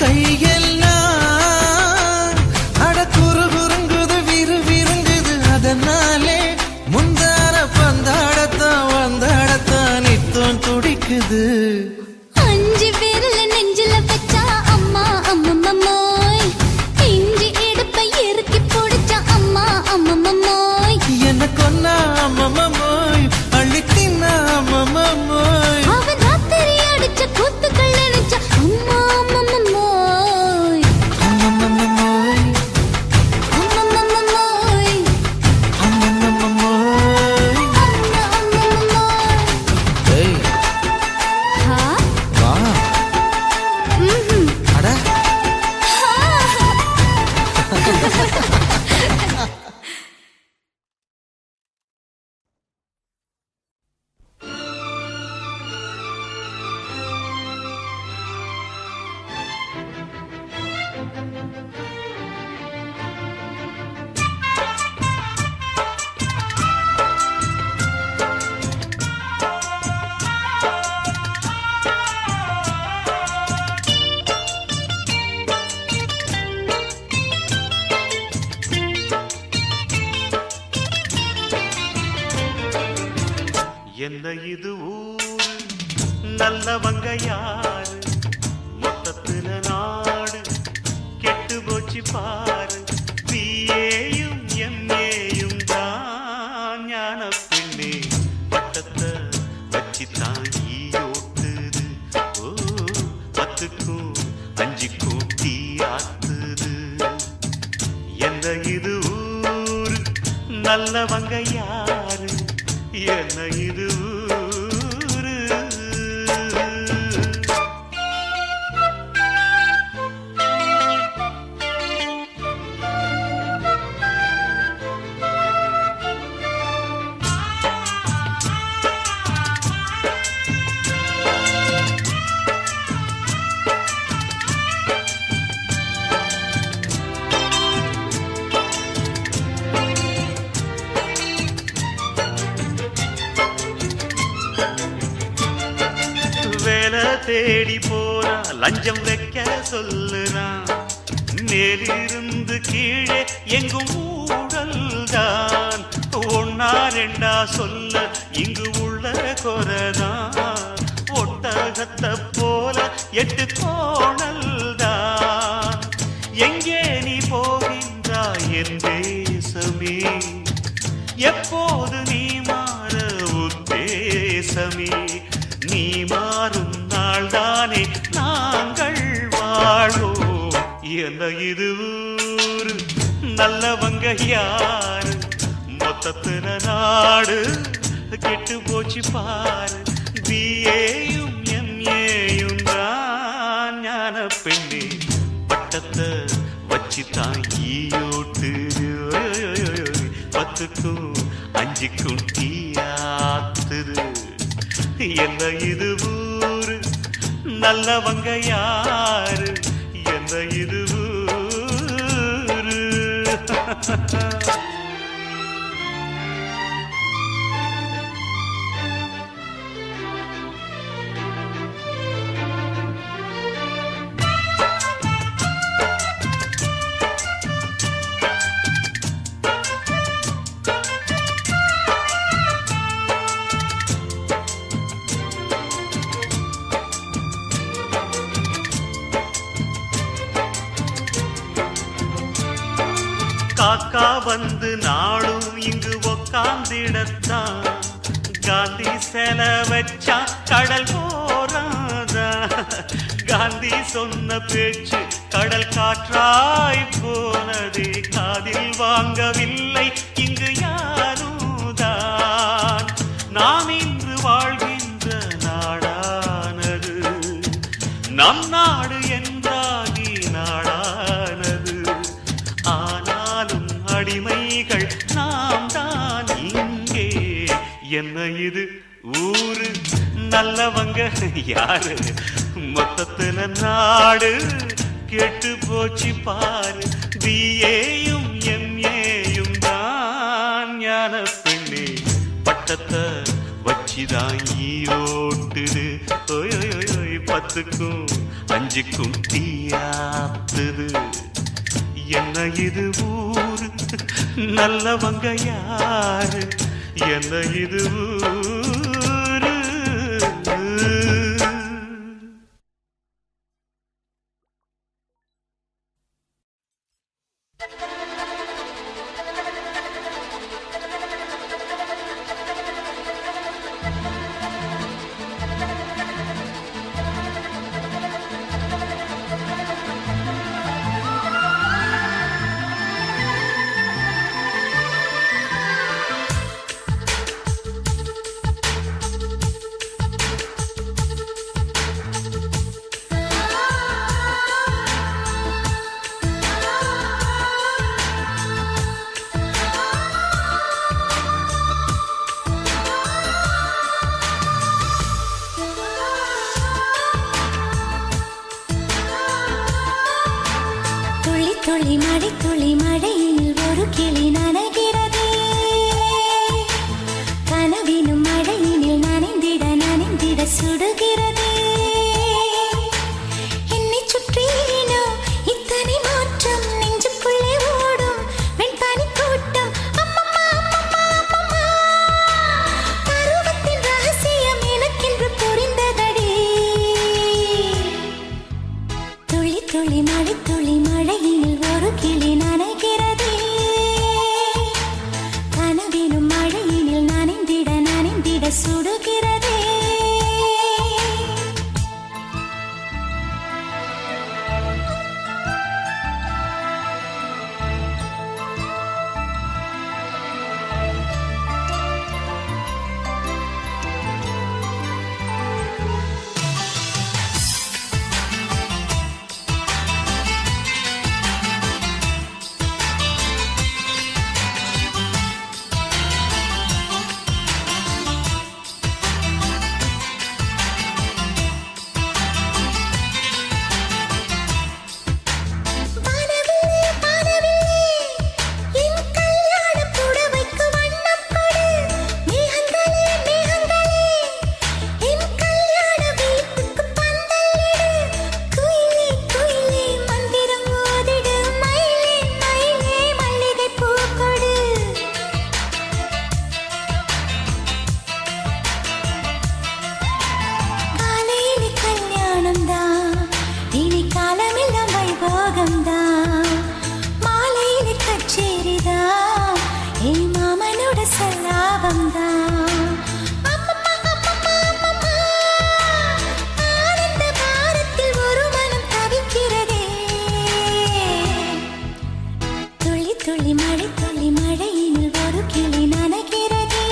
கையெல்லாம் அட குறு குறுங்குது விறு விருங்குது அதனாலே முந்தார பந்தாடத்தான் வந்தாடத்தான் நித்தம் துடிக்குது. 5 விரல நெஞ்சில வச்சா அம்மா அம்மம்மோய், இஞ்சி எடுப்பை இறுக்கி பிடிச்சா அம்மா அம்மம்மோய், என்ன கொன்னா அம்மம்மோய் அள்ளித்தின்னா அம்மம்மோய், அவன் ராத்திரி அடிச்ச கூத்துக்கள் நினைச்சா அம்மா அம்மம்மோய், அம்மம்மோய் அம்மம்மோய், அம்மம்மோய். அம்மம்மோய். ஏய் ஹா? வா ம்ஹும். அட என்ன இது ஊரு நல்லவங்க யாரு மொத்தத்துல நாடு கெட்டு போச்சு பாரு. பிஏயும் எம்ஏயும் தான் ஞான பெண்ணே பட்டத்தை வச்சு தாங்கி ஓட்டுது. ஓ 10க்கும் 5க்கும் டீ ஆத்துது. என்ன இது ஊரு நல்லவங்க யாரு என்ன இது ஊரு. வேலை தேடி போறா லஞ்சம் வைக்க சொல்லுறான். மேலிருந்து கீழே எங்கும் ஊழல் தான். 1 2 சொல்ல இங்கு உள்ள குறைதான். ஒட்டகத்தை போல 8 கோணல் தான். எங்கே நீ போகின்றாய் என் தேசமே, எப்போது நீ மாற உத்தேசமே. நீ மாறும் நாள்தானே நாங்கள் வாழ்வோம். என்ன இது ஊரு நல்லவங்க யாரு மொத்தத்துல நாடு கெட்டு போச்சு பாரு. பிஏயும் எம்ஏயும் தான் ஞான பெண்ணே பட்டத்தை வச்சு தாங்கி ஓட்டுது. 10க்கும் 5க்கும் டீ ஆத்துது. என்ன இது ஊரு நல்லவங்க யாரு என்ன இது ஊரு. காக்கா வந்து நாளும் இங்கு உக்காந்திடத்தான். காந்தி செல வச்சா கடல் போறாதா. காந்தி சொன்ன பேச்சு கடல் காற்றாய் போனது. காதில் வாங்கவில்லை இங்கு யாருதான். நாம் இன்று வாழ்கின்ற நாடானது நம் நாடு என்றாகி நாடானது. ஆனாலும் அடிமைகள் நாம் தான் இங்கே. என்ன இது ஊரு நல்லவங்க யாரு மொத்தத்துல நாடு கெட்டு போச்சு பாரு. பிஏயும் எம்ஏ வட்டத்தை வச்சிதான் ஓட்டுது. ஓய் ஓய் ஓய் ஓய் 10க்கும் 5க்கும் தீயாத்துது. என்ன இது ஊரு நல்லவங்க யாரு? என்ன இது ஊரு? துளி மழை துளி மழையில் ஒரு கிளி நனைகிறதே கனவினும் மழையினில் நனைந்திட நனைந்திட சுடுகிறதே என்னை சுற்றினோ இத்தனை மாற்றம் நெஞ்சுக்குள்ளே ஓடும் வெண்பனி கூட்டம் அம்மம்மா அம்மம்மா அம்மம்மா பருவத்தின் ரகசியம் எனக்கென்று புரிந்ததடி துளி துளி மழை துளி மழையினில் ஒரு கிளி நனைகிறதே கனவினும் மழையினில் நனைந்திட நனைந்திட சுடுகிறதே துளி மழை துளி மழையினில் ஒரு கிளி நனைகிறதே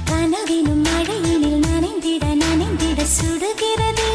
கனவினும் மழையினில் நனைந்திட நனைந்திட சுடுகிறதே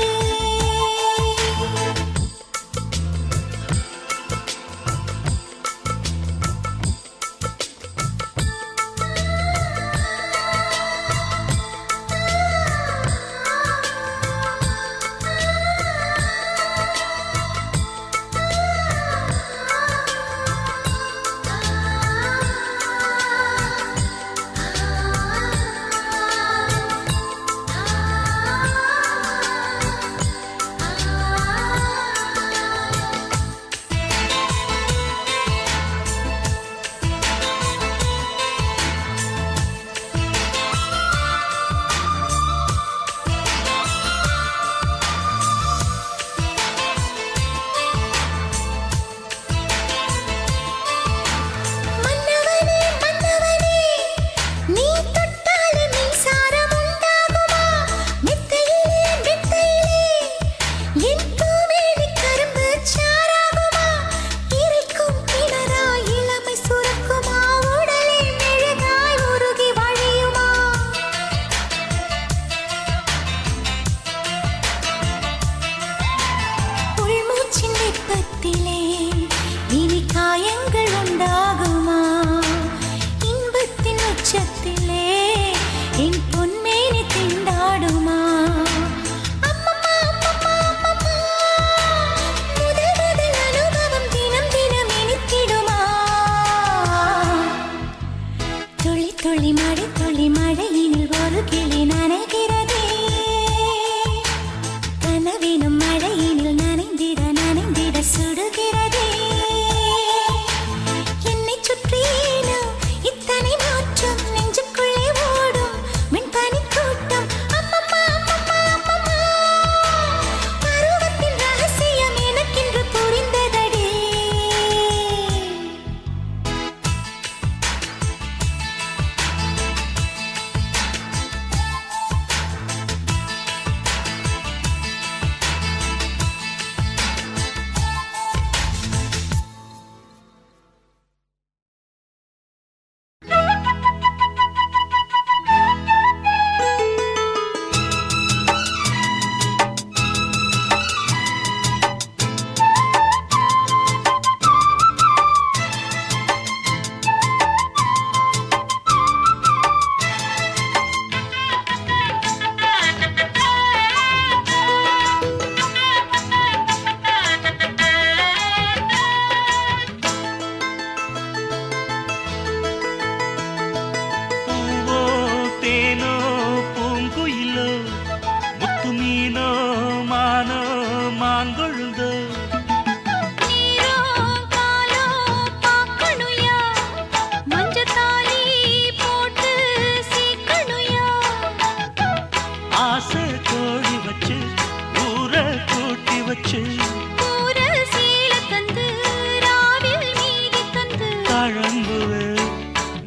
தாழம்புவே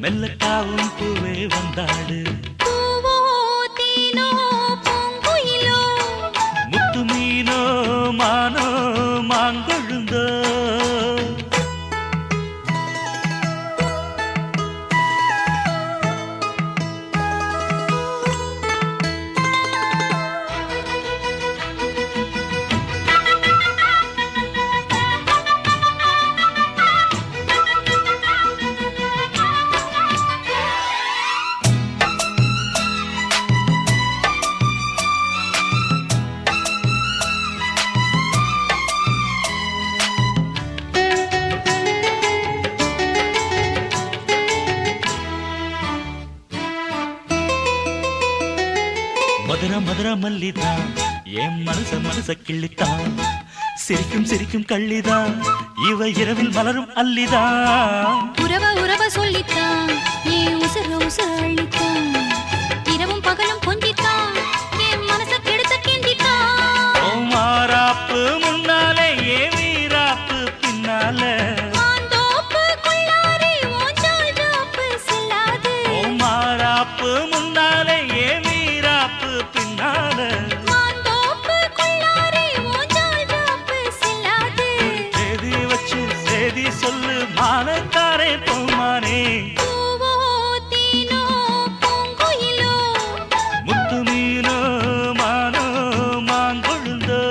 மெல்லக்காவும் பூவே வந்தாடு பூவோ தேனோ பூங்குயிலோ முத்து மீனோ மானோ மாங்கொழுந்தோ மதுர மதுர மல்லிதான் என் மனச கிள்ளித்தான் சிரிக்கும் சிரிக்கும் கள்ளிதான் இவ இரவில் மலரும் அல்லிதான் உறவ சொல்லித்தான் ஏன் உசுர அள்ளித்தான் இரவும் பகலும் கொஞ்சித்தான் என் மனச கெடுத்த கிண்டித்தான் ஓ மாறாப்பு முன்னாலே ஏ வீராப்பு பின்னாலே மாந்தோப்பு கொள்ளாரே ஓஞ்சால் ஜாப்பு செல்லாது ஓ மாறாப்பு முன்னாலே ஏ வீராப்பு பின்னாலே மாந்தோப்பு கொள்ளாரே ஓஞ்சால் ஜாப்பு செல்லாது தேதி வச்சு சேதி சொல்லு மானக்காரே பொம்மானே பூவோ தேனோ பூங்குயிலோ முத்து மீனோ மானோ மாங்கொழுந்தோ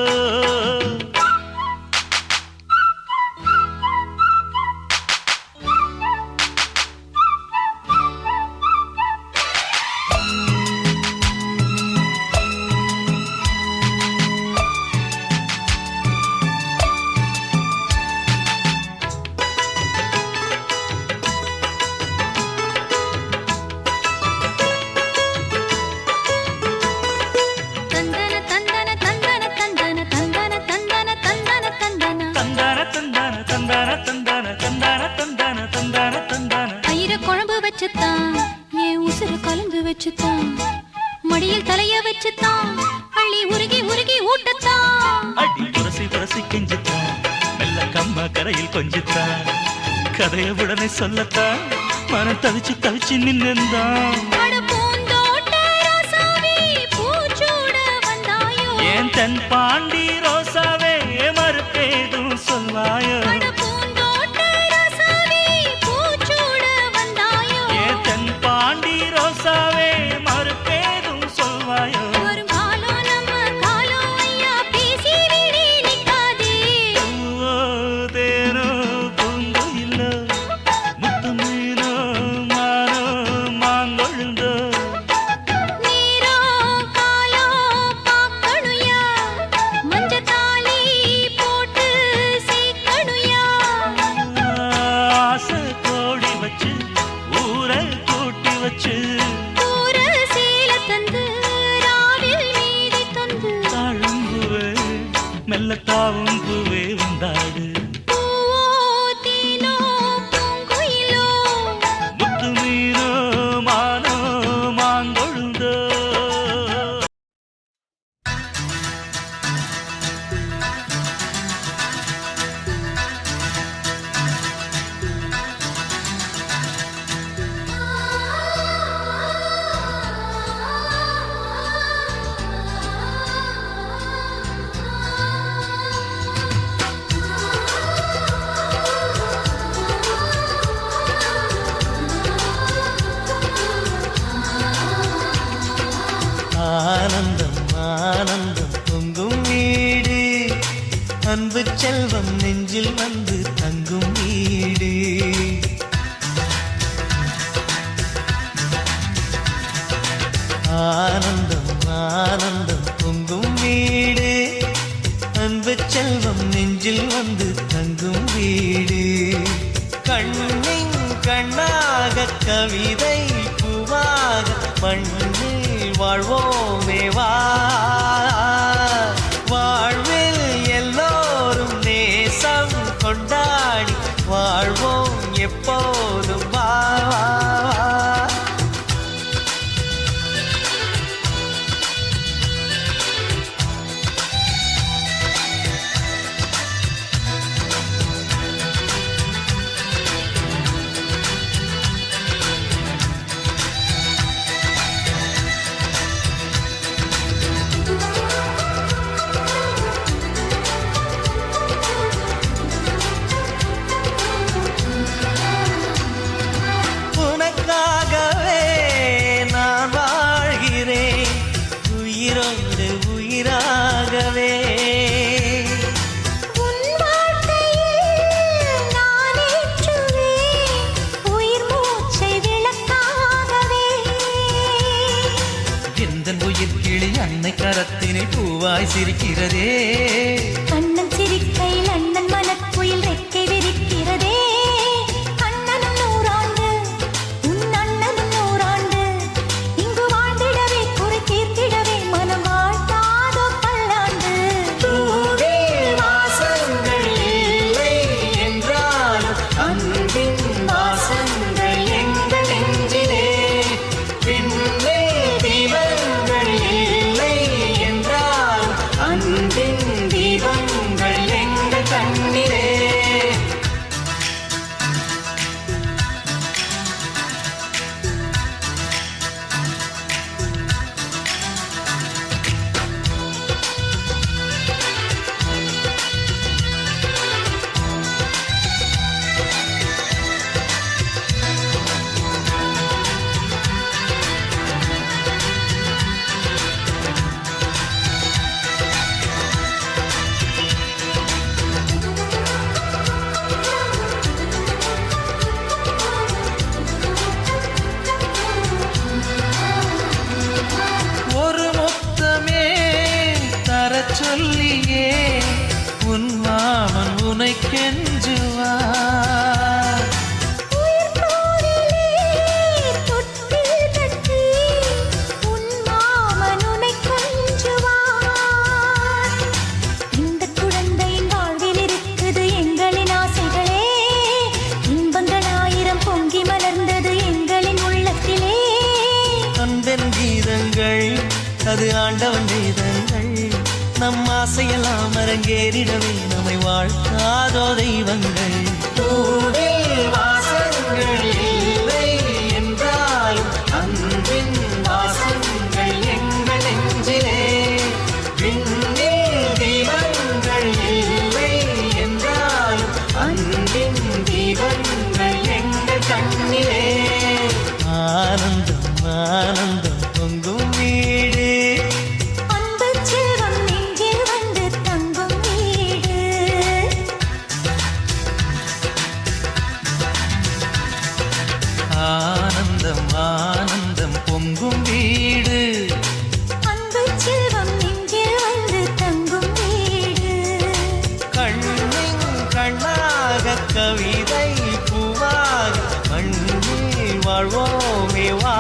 தந்தன தந்தன தந்தன தந்தன தந்தன தந்தன தந்தன தந்தன தந்தான தந்தான தந்தான தந்தான தந்தான தந்தான தந்தான தந்தான தயிர குழம்பு வச்சுத்தான் என் உசுறு கலந்து வச்சுத்தான் மடியில் தலைய வச்சுத்தான் அள்ளி உருகி ஊட்டத்தான் அடி புரசி கெஞ்சித்தான் மெல்ல கம்ம கரையில் கொஞ்சித்தான் கதைய உடனே சொல்லத்தான் மனம் தவிச்சு நின்னுந்தான் அட பூந்தோட்ட ரோசாவே பூச்சூட வந்தாயோ ஏன் தென் பாண்டி ரோசாவே மறுப்பேதும் சொல்வாயோ அட பூந்தோட்ட ரோசாவே பூச்சூட வந்தாயோ ஏன் தென் பாண்டி ரோசாவே மறுப்பேதும் சொல்வாயோ வரும் காலம் நம்ம காலம் ஐயா பேசி விடி நிக்காதே பூவோ தேனோ பூங்குயிலோ முத்து மீனோ மானோ மாங்கொழுந்தோ நீரோ காலோ பாக்கணுயா மஞ்ச தாலி போட்டு சீக்கணுயா ஆசை கோடி வச்சு ஊரை கூட்டி வச்சு ஊர சீல தந்து ராவில் மீதி தந்து தாழம்புவே மெல்லத்தாவும் பூவே வந்தாடு பூவோ தேனோ பூங்குயிலோ முத்து மீனோ மானோ மாங்கொழுந்தோ ஆனந்தம் ஆனந்தம் பொங்கும் வீடு அன்பு செல்வம் நெஞ்சில் வந்து தங்கும் வீடு ஆனந்தம் ஆனந்தம் பொங்கும் வீடு அன்பு செல்வம் நெஞ்சில் வந்து தங்கும் வீடு கண்ணின் கண்ணாக கவிதை பூவாக மண்ணில் வாழ்வோமே வா வாழ்வில் எல்லோரும் நேசம் கொண்டாடி வாழ்வோம் எப்போதும் வா வா, வா. மரத்தினை பூவாய் சிரிக்கிறதே கண்ணன் சிரிக்கையில் அண்ணன் மனக்குயில் ரெக்கை விரிக்கிறதே அண்ணனும் நூறாண்டு உன் அண்ணனும் நூறாண்டு இங்கு வாழ்ந்திடவே குறை தீர்த்திடவே மனம் வாழ்த்தாதோ பல்லாண்டு பூவில் வாசங்கள் இல்லை என்றாலும் அன்பின் வாசங்கள் எங்கள் நெஞ்சிலே பின்னே தீபங்கள் இல்லை என்றாலும் அன்பின் தீபங்கள் எங்கள் கண்ணிலே ஒரு முத்தமே தரச் சொல்லியே உன் மாமன் உனை கெஞ்சுவார் உயிர் போரிலே தொட்டில் கட்டி உன் மாமன் உன்னை கொஞ்சுவார் இந்த குழந்தையின் வாழ்வில் இருக்குது எங்களின் ஆசைகளே இன்பங்கள் ஆயிரம் பொங்கி மலர்ந்தது எங்களின் உள்ளத்திலே அன்பென் கீதங்கள் அது ஆண்டவன் வேதங்கள் நம் ஆசையெல்லாம் அரங்கேறிடவே நம்மை வாழ்த்தாதோ தெய்வங்கள் பூவில் வாசங்கள் இல்லை என்றாலும் அன்பின் வாசங்கள் எங்கள் நெஞ்சிலே விண்ணில் தீபங்கள் இல்லை என்றாலும் அன்பின் தீபங்கள் எங்கள் கண்ணிலே ஆனந்தம் ஆனந்தம் பொங்கும் வீடு அன்பு செல்வம் நெஞ்சில் வந்து தங்கும் வீடு ஆனந்தம் ஆனந்தம் பொங்கும் வீடு அன்பு செல்வம் நெஞ்சில் வந்து தங்கும் வீடு கண்ணின் கண்ணாக கவிதை பூவாக மண்ணில் வாழ்வோமே வா